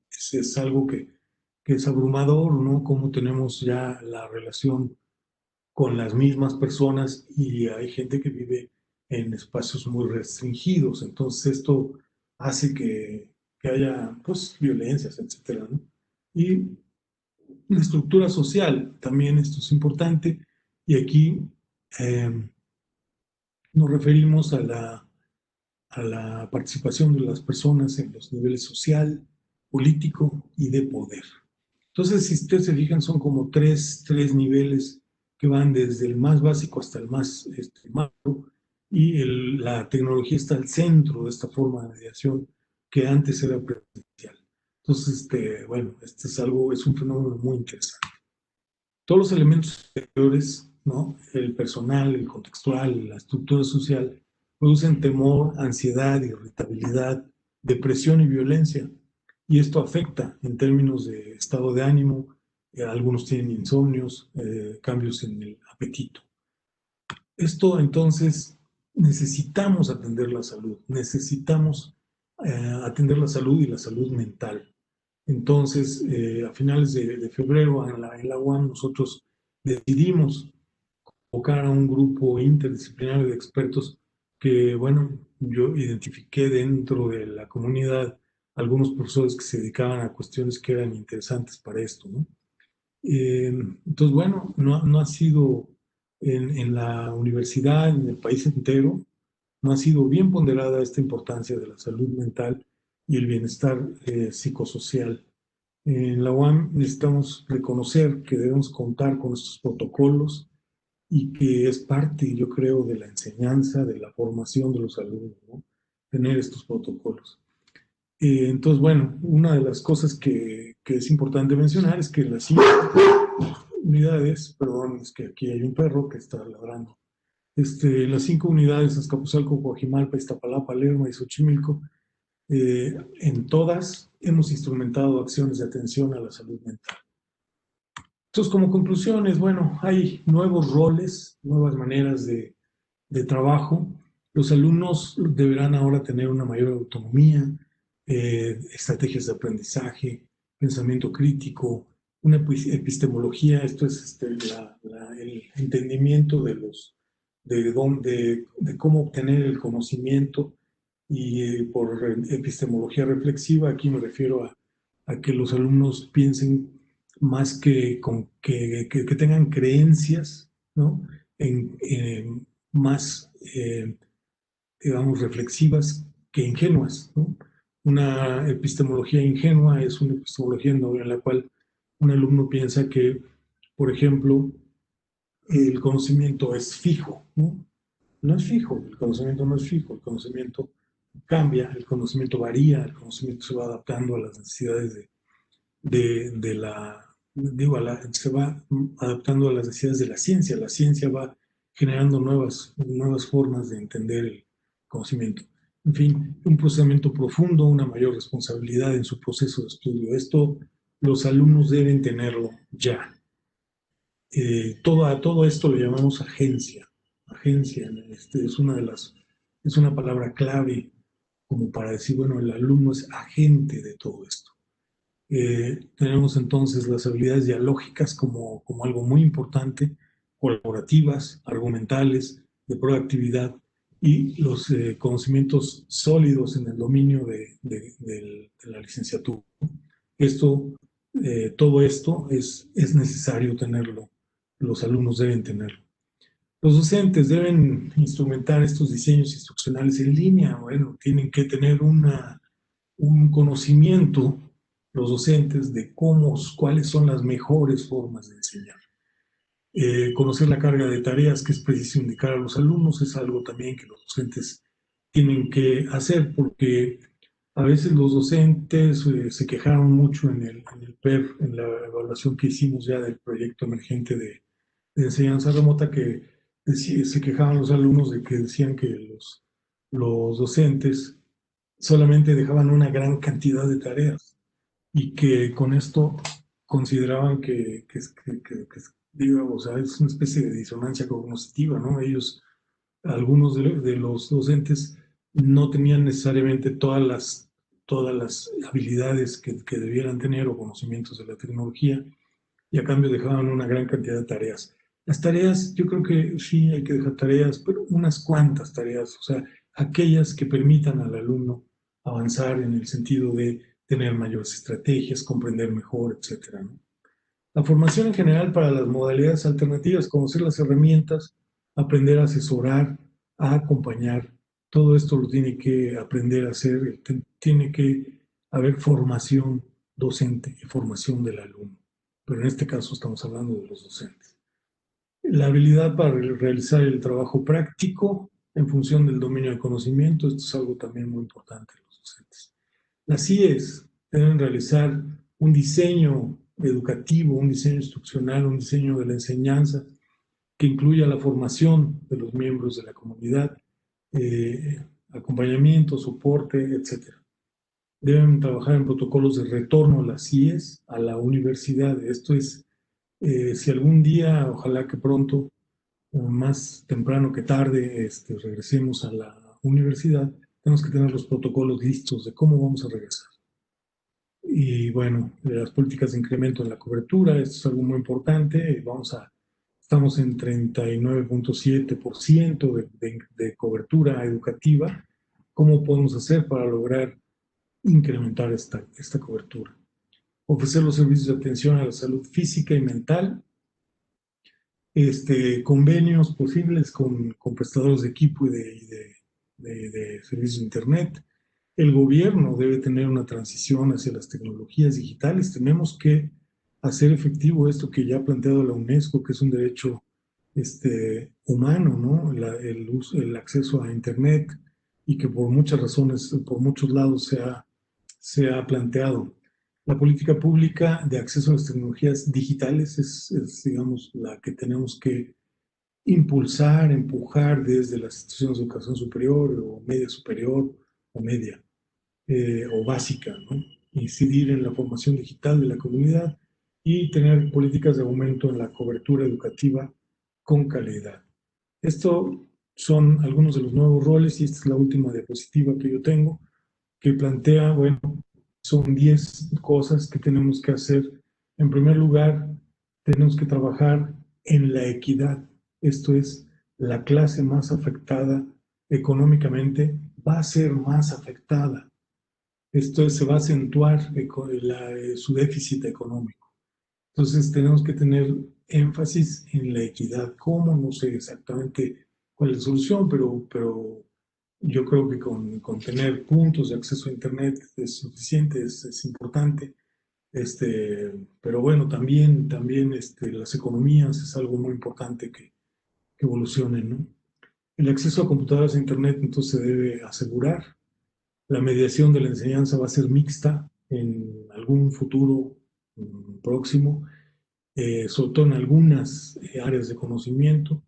es algo que es abrumador, ¿no? Cómo tenemos ya la relación con las mismas personas y hay gente que vive en espacios muy restringidos, entonces esto hace que haya, pues, violencias, etcétera, ¿no? Y la estructura social, también esto es importante, y aquí eh, nos referimos a la participación de las personas en los niveles social, político y de poder. Entonces, si ustedes se fijan, son como tres niveles que van desde el más básico hasta el más macro, y la tecnología está al centro de esta forma de mediación que antes era presencial. Entonces, bueno, este es algo, es un fenómeno muy interesante. Todos los elementos exteriores, ¿no? El personal, el contextual, la estructura social, producen temor, ansiedad, irritabilidad, depresión y violencia. Y esto afecta en términos de estado de ánimo, algunos tienen insomnios, cambios en el apetito. Esto entonces necesitamos atender la salud, necesitamos atender la salud y la salud mental. Entonces, a finales de febrero en la UAM nosotros decidimos convocar a un grupo interdisciplinario de expertos que, bueno, yo identifiqué dentro de la comunidad algunos profesores que se dedicaban a cuestiones que eran interesantes para esto, ¿no? Entonces, bueno, no ha sido en la universidad, en el país entero, no ha sido bien ponderada esta importancia de la salud mental y el bienestar psicosocial. En la UAM necesitamos reconocer que debemos contar con estos protocolos y que es parte, yo creo, de la enseñanza, de la formación de los alumnos, ¿no? Tener estos protocolos. Entonces, bueno, una de las cosas que es importante mencionar es que las 5 unidades, perdón, es que aquí hay un perro que está ladrando. Las 5 unidades, Azcapotzalco, Coajimalpa, Iztapalapa, Lerma y Xochimilco, en todas hemos instrumentado acciones de atención a la salud mental. Entonces, como conclusiones, bueno, hay nuevos roles, nuevas maneras de trabajo. Los alumnos deberán ahora tener una mayor autonomía, estrategias de aprendizaje, pensamiento crítico, una epistemología, esto es el entendimiento de cómo obtener el conocimiento, y por epistemología reflexiva, aquí me refiero a que los alumnos piensen más que tengan creencias, ¿no? Más, digamos, reflexivas que ingenuas, ¿no? Una epistemología ingenua es una epistemología en la cual un alumno piensa que, por ejemplo, el conocimiento es fijo, ¿no? No es fijo, el conocimiento no es fijo, el conocimiento cambia, el conocimiento varía, el conocimiento se va adaptando a las necesidades de la, digo, se va adaptando a las necesidades de la ciencia va generando nuevas formas de entender el conocimiento. En fin, un procesamiento profundo, una mayor responsabilidad en su proceso de estudio. Esto los alumnos deben tenerlo ya. Todo esto lo llamamos agencia. Agencia es una palabra clave como para decir, bueno, el alumno es agente de todo esto. Tenemos entonces las habilidades dialógicas como algo muy importante, colaborativas, argumentales, de proactividad, y los conocimientos sólidos en el dominio de la licenciatura. Todo esto es necesario tenerlo, los alumnos deben tenerlo. Los docentes deben instrumentar estos diseños instruccionales en línea. Bueno, tienen que tener un conocimiento, los docentes, de cuáles son las mejores formas de enseñar. Conocer la carga de tareas que es preciso indicar a los alumnos es algo también que los docentes tienen que hacer, porque a veces los docentes se quejaron mucho en el PER, en la evaluación que hicimos ya del proyecto emergente de enseñanza remota, que se quejaban los alumnos de que decían que los docentes solamente dejaban una gran cantidad de tareas y que con esto consideraban digo, o sea, es una especie de disonancia cognitiva, ¿no? Algunos de los docentes no tenían necesariamente todas las habilidades que debieran tener o conocimientos de la tecnología, y a cambio dejaban una gran cantidad de tareas. Las tareas, yo creo que sí hay que dejar tareas, pero unas cuantas tareas, o sea, aquellas que permitan al alumno avanzar en el sentido de tener mayores estrategias, comprender mejor, etcétera, ¿no? La formación en general para las modalidades alternativas, conocer las herramientas, aprender a asesorar, a acompañar, todo esto lo tiene que aprender a hacer, tiene que haber formación docente y formación del alumno, pero en este caso estamos hablando de los docentes. La habilidad para realizar el trabajo práctico en función del dominio del conocimiento, esto es algo también muy importante en los docentes. Las CIES deben realizar un diseño educativo, un diseño instruccional, un diseño de la enseñanza que incluya la formación de los miembros de la comunidad, acompañamiento, soporte, etc. Deben trabajar en protocolos de retorno a las CIES, a la universidad. Esto es, si algún día, ojalá que pronto, más temprano que tarde, regresemos a la universidad, tenemos que tener los protocolos listos de cómo vamos a regresar. Y bueno, las políticas de incremento en la cobertura, esto es algo muy importante. Estamos en 39.7% de cobertura educativa. ¿Cómo podemos hacer para lograr incrementar esta cobertura? Ofrecer los servicios de atención a la salud física y mental, convenios posibles con prestadores de equipo y de servicios de Internet. El gobierno debe tener una transición hacia las tecnologías digitales. Tenemos que hacer efectivo esto que ya ha planteado la UNESCO, que es un derecho humano, ¿no? El acceso a Internet, y que por muchas razones, por muchos lados se ha planteado. La política pública de acceso a las tecnologías digitales es, digamos, la que tenemos que impulsar, empujar desde las instituciones de educación superior o media superior o media o básica, ¿no? Incidir en la formación digital de la comunidad y tener políticas de aumento en la cobertura educativa con calidad. Esto son algunos de los nuevos roles, y esta es la última diapositiva que yo tengo, que plantea, bueno, son 10 cosas que tenemos que hacer. En primer lugar, tenemos que trabajar en la equidad. Esto es, la clase más afectada económicamente va a ser más afectada. Esto se va a acentuar su déficit económico. Entonces tenemos que tener énfasis en la equidad. ¿Cómo? No sé exactamente cuál es la solución, pero yo creo que con tener puntos de acceso a Internet es suficiente, es importante. Pero bueno, también las economías es algo muy importante que evolucionen, ¿no? El acceso a computadoras e Internet entonces se debe asegurar. La mediación de la enseñanza va a ser mixta en algún futuro próximo, sobre todo en algunas áreas de conocimiento,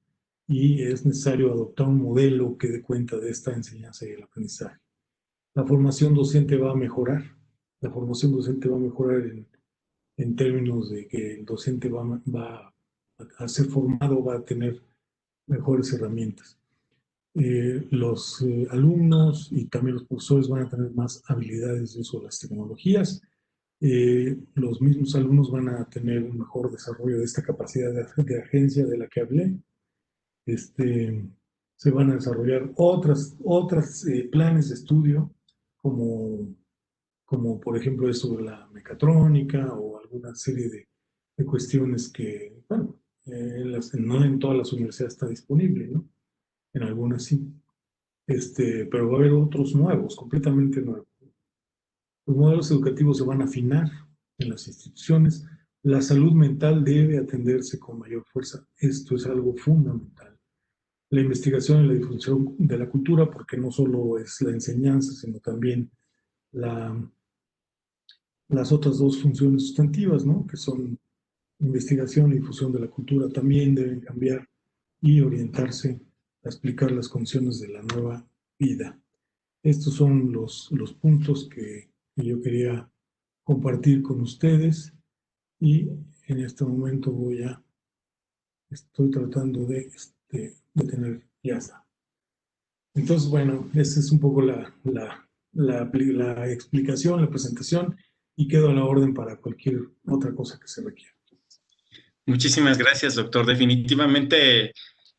y es necesario adoptar un modelo que dé cuenta de esta enseñanza y el aprendizaje. La formación docente va a mejorar. La formación docente va a mejorar en términos de que el docente va a ser formado, va a tener mejores herramientas. Los alumnos y también los profesores van a tener más habilidades de uso de las tecnologías. Los mismos alumnos van a tener un mejor desarrollo de esta capacidad de agencia de la que hablé. Se van a desarrollar otras planes de estudio, como por ejemplo eso de la mecatrónica o alguna serie de cuestiones que, bueno, no en todas las universidades está disponible, ¿no? En algunas sí. Pero va a haber otros nuevos, completamente nuevos. Los modelos educativos se van a afinar en las instituciones. La salud mental debe atenderse con mayor fuerza. Esto es algo fundamental. La investigación y la difusión de la cultura, porque no solo es la enseñanza, sino también las otras dos funciones sustantivas, ¿no? Que son investigación y difusión de la cultura, también deben cambiar y orientarse a explicar las condiciones de la nueva vida. Estos son los puntos que yo quería compartir con ustedes y en este momento estoy tratando de tener, ya está. Entonces, bueno, esa es un poco la explicación, la presentación, y quedo a la orden para cualquier otra cosa que se requiera. Muchísimas gracias, doctor. Definitivamente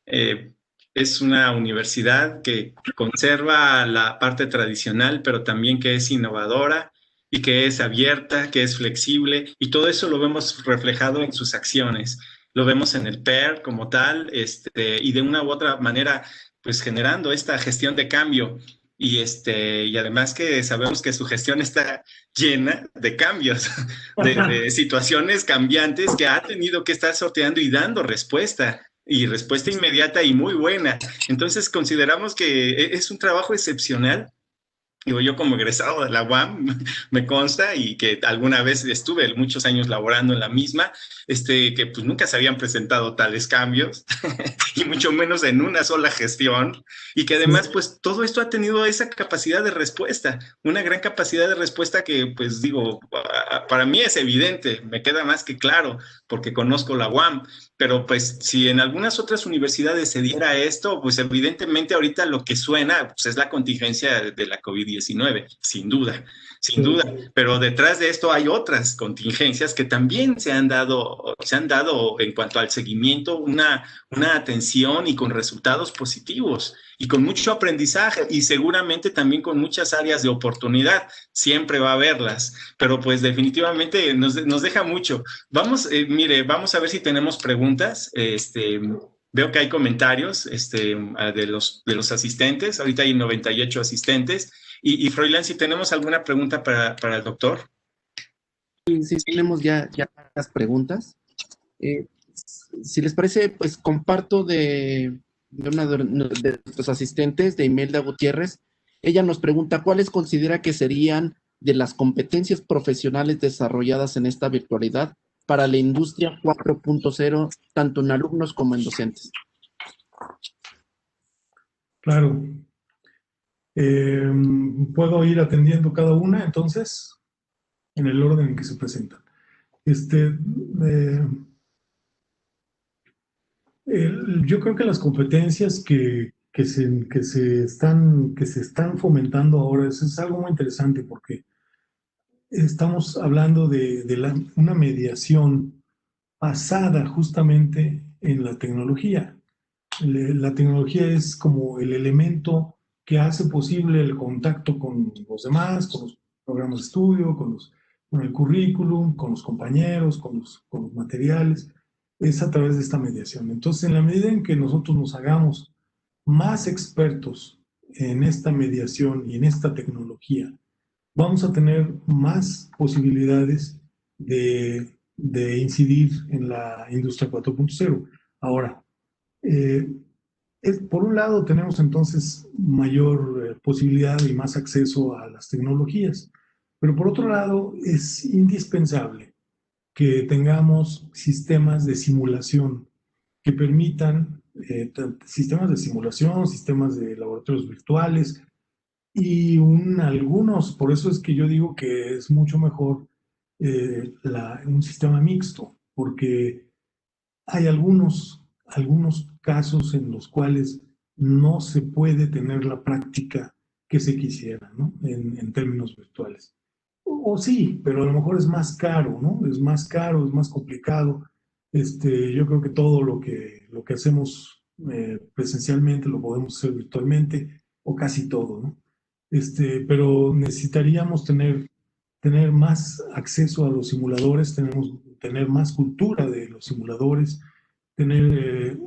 es una universidad que conserva la parte tradicional, pero también que es innovadora y que es abierta, que es flexible, y todo eso lo vemos reflejado en sus acciones. Lo vemos en el PER como tal, y de una u otra manera, pues generando esta gestión de cambio. Y además que sabemos que su gestión está llena de cambios, de situaciones cambiantes que ha tenido que estar sorteando y dando respuesta, y respuesta inmediata y muy buena. Entonces consideramos que es un trabajo excepcional. Digo, yo como egresado de la UAM, me consta, y que alguna vez estuve muchos años laborando en la misma, que pues nunca se habían presentado tales cambios, y mucho menos en una sola gestión, y que además pues todo esto ha tenido esa capacidad de respuesta, una gran capacidad de respuesta que pues digo, para mí es evidente, me queda más que claro, porque conozco la UAM, pero pues si en algunas otras universidades se diera esto, pues evidentemente ahorita lo que suena pues, es la contingencia de la COVID-19, sin duda, pero detrás de esto hay otras contingencias que también se han dado en cuanto al seguimiento, una atención y con resultados positivos y con mucho aprendizaje y seguramente también con muchas áreas de oportunidad, siempre va a haberlas, pero pues definitivamente nos deja mucho. Mire, vamos a ver si tenemos preguntas. Veo que hay comentarios de los asistentes. Ahorita hay 98 asistentes. Y Froilán, si tenemos alguna pregunta para el doctor. Sí, tenemos ya las preguntas. Si les parece, pues comparto de una de nuestros asistentes, de Imelda Gutiérrez. Ella nos pregunta, ¿cuáles considera que serían de las competencias profesionales desarrolladas en esta virtualidad para la industria 4.0, tanto en alumnos como en docentes? Claro. ¿Puedo ir atendiendo cada una, entonces, en el orden en que se presentan? Yo creo que las competencias que se están fomentando ahora, eso es algo muy interesante porque estamos hablando de una mediación basada justamente en la tecnología. La tecnología es como el elemento que hace posible el contacto con los demás, con los programas de estudio, con el currículum, con los compañeros, con los materiales. Es a través de esta mediación. Entonces, en la medida en que nosotros nos hagamos más expertos en esta mediación y en esta tecnología, vamos a tener más posibilidades de incidir en la industria 4.0. Ahora, por un lado tenemos entonces mayor posibilidad y más acceso a las tecnologías, pero por otro lado es indispensable que tengamos sistemas de simulación que permitan sistemas de simulación, sistemas de laboratorios virtuales y algunos, por eso es que yo digo que es mucho mejor un sistema mixto, porque hay algunos casos en los cuales no se puede tener la práctica que se quisiera, ¿no? En términos virtuales. O sí, pero a lo mejor es más caro, ¿no? Es más caro, es más complicado. Yo creo que todo lo que hacemos presencialmente lo podemos hacer virtualmente, o casi todo, ¿no? Pero necesitaríamos tener más acceso a los simuladores, tener más cultura de los simuladores, tener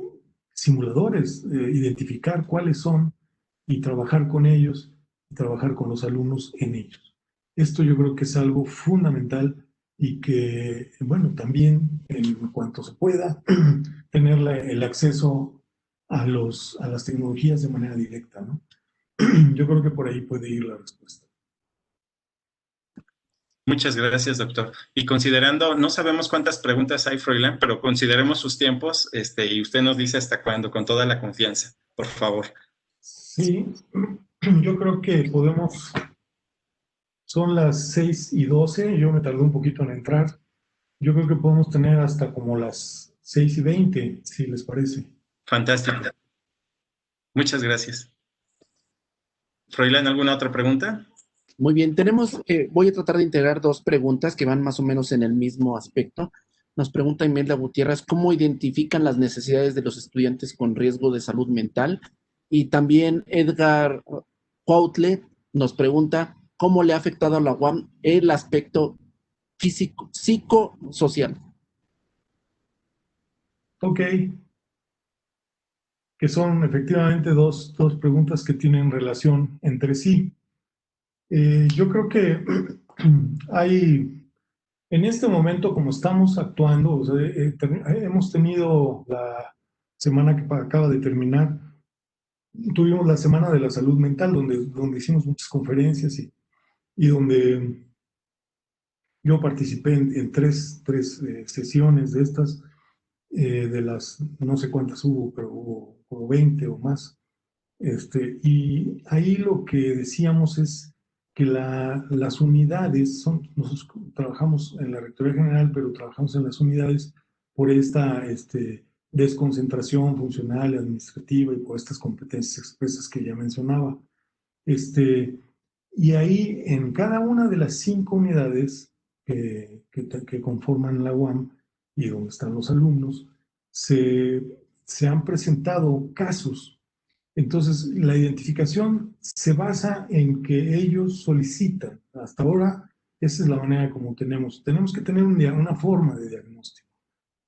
simuladores, identificar cuáles son y trabajar con ellos, y trabajar con los alumnos en ellos. Esto yo creo que es algo fundamental y que, bueno, también en cuanto se pueda, tener el acceso a las tecnologías de manera directa, ¿no? Yo creo que por ahí puede ir la respuesta. Muchas gracias, doctor. Y considerando, no sabemos cuántas preguntas hay, Froilán, pero consideremos sus tiempos, y usted nos dice hasta cuándo, con toda la confianza, por favor. Sí, yo creo que podemos, son las 6:12, yo me tardé un poquito en entrar. Yo creo que podemos tener hasta como las 6:20, si les parece. Fantástico. Muchas gracias. Froilán, ¿alguna otra pregunta? Muy bien, voy a tratar de integrar dos preguntas que van más o menos en el mismo aspecto. Nos pregunta Imelda Gutiérrez, ¿cómo identifican las necesidades de los estudiantes con riesgo de salud mental? Y también Edgar Cuautle nos pregunta, ¿cómo le ha afectado a la UAM el aspecto físico, psicosocial? Ok, que son efectivamente dos preguntas que tienen relación entre sí. Yo creo que en este momento, como estamos actuando, o sea, hemos tenido la semana que acaba de terminar, tuvimos la Semana de la Salud Mental, donde hicimos muchas conferencias y donde yo participé en tres sesiones de estas, de las no sé cuántas hubo, pero hubo como 20 o más. Y ahí lo que decíamos es que las unidades nosotros trabajamos en la Rectoría General, pero trabajamos en las unidades por esta desconcentración funcional y administrativa y por estas competencias expresas que ya mencionaba. Y ahí en cada una de las 5 unidades que conforman la UAM y donde están los alumnos, se han presentado casos. Entonces, la identificación se basa en que ellos solicitan. Hasta ahora, esa es la manera como tenemos. Tenemos que tener una forma de diagnóstico.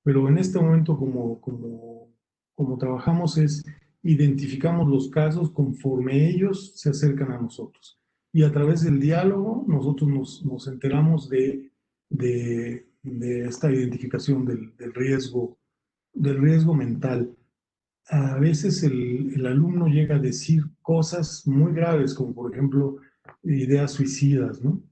Pero en este momento, como trabajamos, identificamos los casos conforme ellos se acercan a nosotros. Y a través del diálogo, nosotros nos enteramos de esta identificación del riesgo mental. A veces el alumno llega a decir cosas muy graves, como por ejemplo ideas suicidas, ¿no?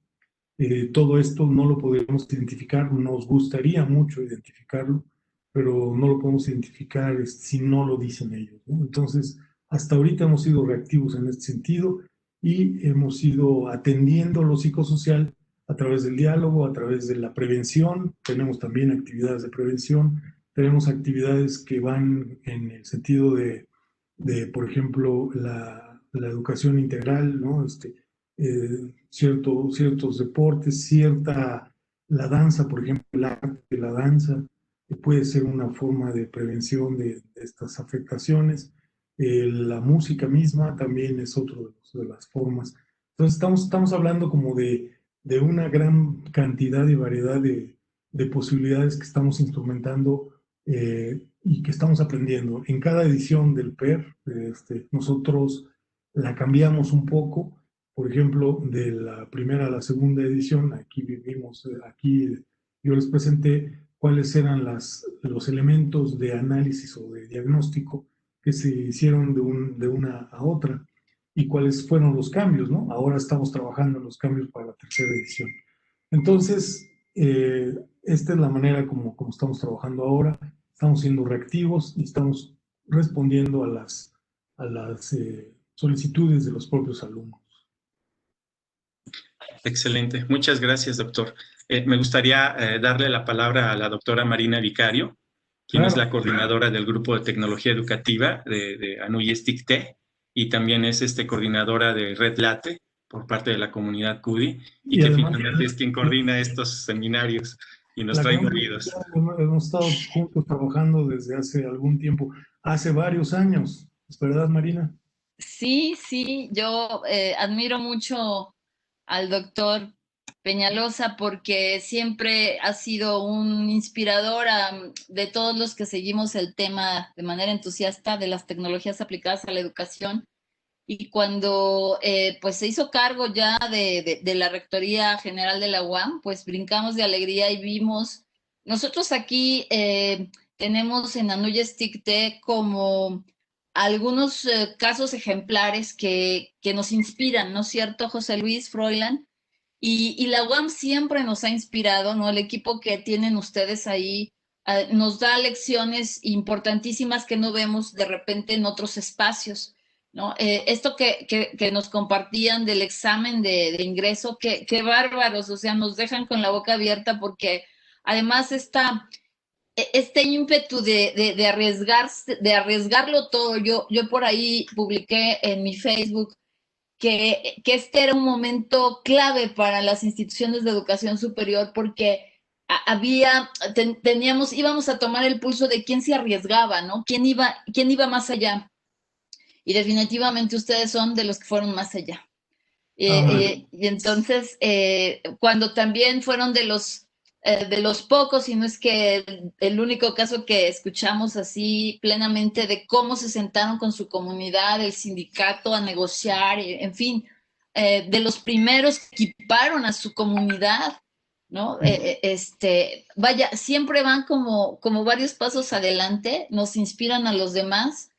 Todo esto no lo podemos identificar, nos gustaría mucho identificarlo, pero no lo podemos identificar si no lo dicen ellos, ¿no? Entonces, hasta ahorita hemos sido reactivos en este sentido y hemos ido atendiendo lo psicosocial a través del diálogo, a través de la prevención. Tenemos también actividades de prevención, tenemos actividades que van en el sentido por ejemplo, la educación integral, ¿no? Ciertos deportes, la danza, por ejemplo, el arte de la danza, puede ser una forma de prevención de estas afectaciones. La música misma también es otra de las formas. Entonces, estamos hablando como de una gran cantidad y variedad de posibilidades que estamos instrumentando y que estamos aprendiendo. En cada edición del PER, nosotros la cambiamos un poco. Por ejemplo, de la primera a la segunda edición, aquí yo les presenté cuáles eran los elementos de análisis o de diagnóstico que se hicieron de una a otra y cuáles fueron los cambios, ¿no? Ahora estamos trabajando en los cambios para la tercera edición. Entonces, esta es la manera como estamos trabajando ahora. Estamos siendo reactivos y estamos respondiendo a las solicitudes de los propios alumnos. Excelente. Muchas gracias, doctor. Me gustaría darle la palabra a la doctora Marina Vicario. quien es Claro. la coordinadora del grupo de tecnología educativa de Anuyes TICTE, y también es coordinadora de Red Late por parte de la comunidad CUDI, y Y que además, finalmente es quien coordina estos seminarios y nos la trae comunidad, movidos. hemos estado juntos trabajando desde hace algún tiempo, hace varios años, ¿es verdad, Marina? Sí, sí, yo admiro mucho al doctor Peñalosa porque siempre ha sido un inspirador de todos los que seguimos el tema de manera entusiasta de las tecnologías aplicadas a la educación. Y cuando pues se hizo cargo ya de la Rectoría General de la UAM, pues brincamos de alegría y vimos, nosotros aquí tenemos en Anuyes TICTE como algunos casos ejemplares que nos inspiran, ¿no es cierto, José Luis Froilan? Y la UAM siempre nos ha inspirado, ¿no? El equipo que tienen ustedes ahí nos da lecciones importantísimas que no vemos de repente en otros espacios, ¿no? Esto que nos compartían del examen de ingreso, qué bárbaros, o sea, nos dejan con la boca abierta porque además este ímpetu de arriesgarlo todo, yo por ahí publiqué en mi Facebook que este era un momento clave para las instituciones de educación superior porque íbamos a tomar el pulso de quién se arriesgaba, ¿no? Quién iba más allá. Y definitivamente ustedes son de los que fueron más allá. Y entonces, cuando también fueron de los pocos, y no es que el único caso que escuchamos así plenamente de cómo se sentaron con su comunidad, el sindicato a negociar, en fin, de los primeros que equiparon a su comunidad, ¿no? Vaya, siempre van como varios pasos adelante, nos inspiran a los demás,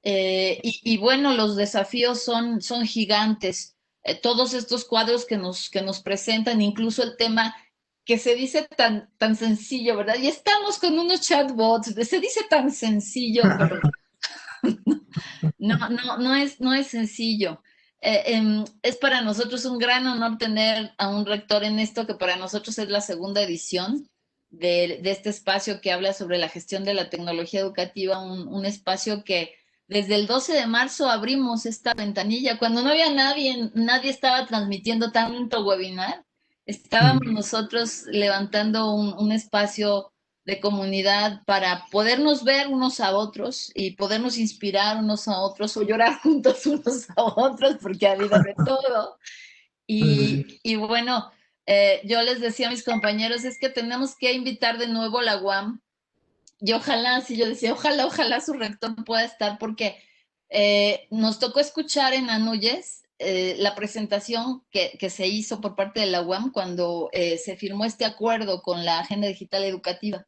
y bueno, los desafíos son gigantes. Todos estos cuadros que nos presentan, incluso el tema que se dice tan sencillo, ¿verdad? Y estamos con unos chatbots, se dice tan sencillo, pero no es sencillo. Es para nosotros un gran honor tener a un rector en esto, que para nosotros es la segunda edición de este espacio que habla sobre la gestión de la tecnología educativa, un espacio que desde el 12 de marzo abrimos esta ventanilla, cuando no había nadie estaba transmitiendo tanto webinar, estábamos nosotros levantando un espacio de comunidad para podernos ver unos a otros y podernos inspirar unos a otros o llorar juntos unos a otros, porque ha habido de todo. Y bueno, yo les decía a mis compañeros, es que tenemos que invitar de nuevo a la UAM. Y ojalá, sí, yo decía, ojalá su rector pueda estar, porque nos tocó escuchar en Anuyes la presentación que se hizo por parte de la UAM cuando se firmó este acuerdo con la Agenda Digital Educativa.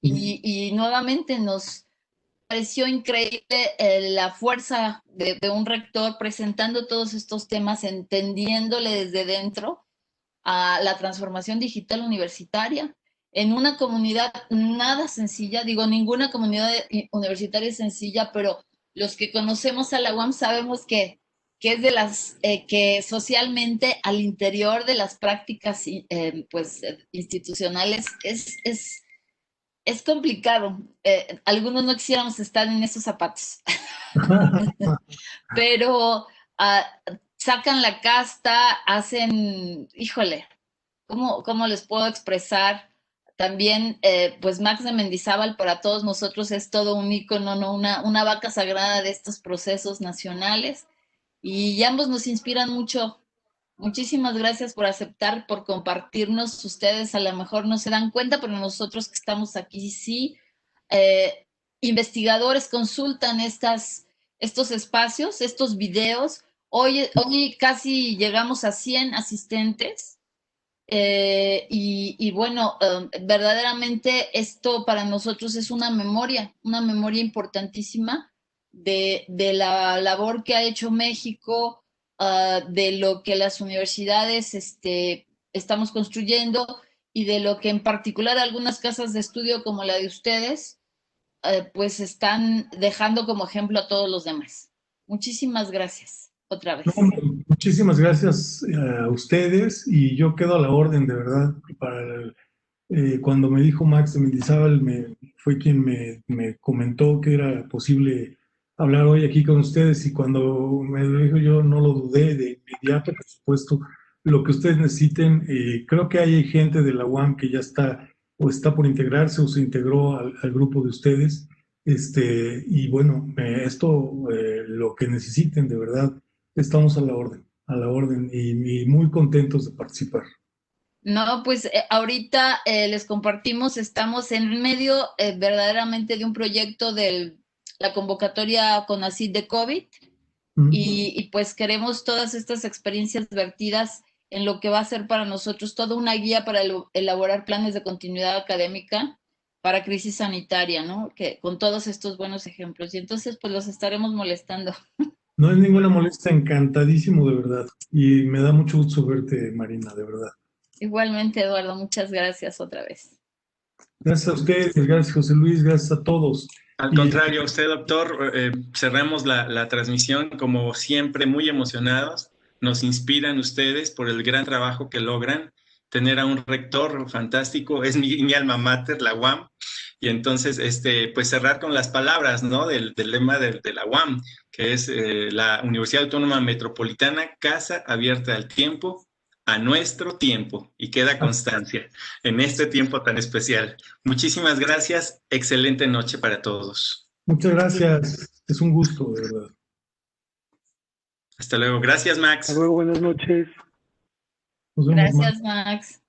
Y nuevamente nos pareció increíble la fuerza de un rector presentando todos estos temas, entendiéndole desde dentro a la transformación digital universitaria en una comunidad nada sencilla. Digo, ninguna comunidad universitaria es sencilla, pero los que conocemos a la UAM sabemos que es de las que socialmente al interior de las prácticas institucionales es complicado. Algunos no quisiéramos estar en esos zapatos, pero sacan la casta, hacen, híjole, ¿cómo les puedo expresar? También, pues Max de Mendizábal para todos nosotros es todo un ícono, ¿no? Una vaca sagrada de estos procesos nacionales, y ambos nos inspiran mucho. Muchísimas gracias por aceptar, por compartirnos. Ustedes a lo mejor no se dan cuenta, pero nosotros que estamos aquí sí. Investigadores consultan estos espacios, estos videos. Hoy casi llegamos a 100 asistentes. Y bueno, verdaderamente esto para nosotros es una memoria importantísima de la labor que ha hecho México, de lo que las universidades estamos construyendo, y de lo que en particular algunas casas de estudio como la de ustedes, pues están dejando como ejemplo a todos los demás. Muchísimas gracias otra vez. No, muchísimas gracias a ustedes, y yo quedo a la orden, de verdad, para cuando me dijo Max de Mendizábal, fue quien me comentó que era posible hablar hoy aquí con ustedes, y cuando me lo dijo yo no lo dudé de inmediato, por supuesto, lo que ustedes necesiten. Creo que hay gente de la UAM que ya está o está por integrarse o se integró al grupo de ustedes. Y bueno, lo que necesiten, de verdad, estamos a la orden y muy contentos de participar. No, pues ahorita les compartimos, estamos en medio verdaderamente de un proyecto de la convocatoria CONACYT de COVID y pues queremos todas estas experiencias vertidas en lo que va a ser para nosotros toda una guía para elaborar planes de continuidad académica para crisis sanitaria, ¿no? Que con todos estos buenos ejemplos. Y entonces pues los estaremos molestando. No es ninguna molestia, encantadísimo de verdad. Y me da mucho gusto verte, Marina, de verdad. Igualmente, Eduardo, muchas gracias otra vez. Gracias a ustedes, gracias José Luis, gracias a todos. Al contrario, usted, doctor, cerramos la transmisión como siempre muy emocionados. Nos inspiran ustedes por el gran trabajo que logran. Tener a un rector fantástico, es mi alma mater, la UAM. Y entonces, pues cerrar con las palabras, ¿no? Del lema de la UAM, que es la Universidad Autónoma Metropolitana, casa abierta al tiempo, a nuestro tiempo, y queda constancia en este tiempo tan especial. Muchísimas gracias, excelente noche para todos. Muchas gracias, es un gusto, de verdad. Hasta luego, gracias Max. Hasta luego, buenas noches. Nos vemos, Gracias, Max.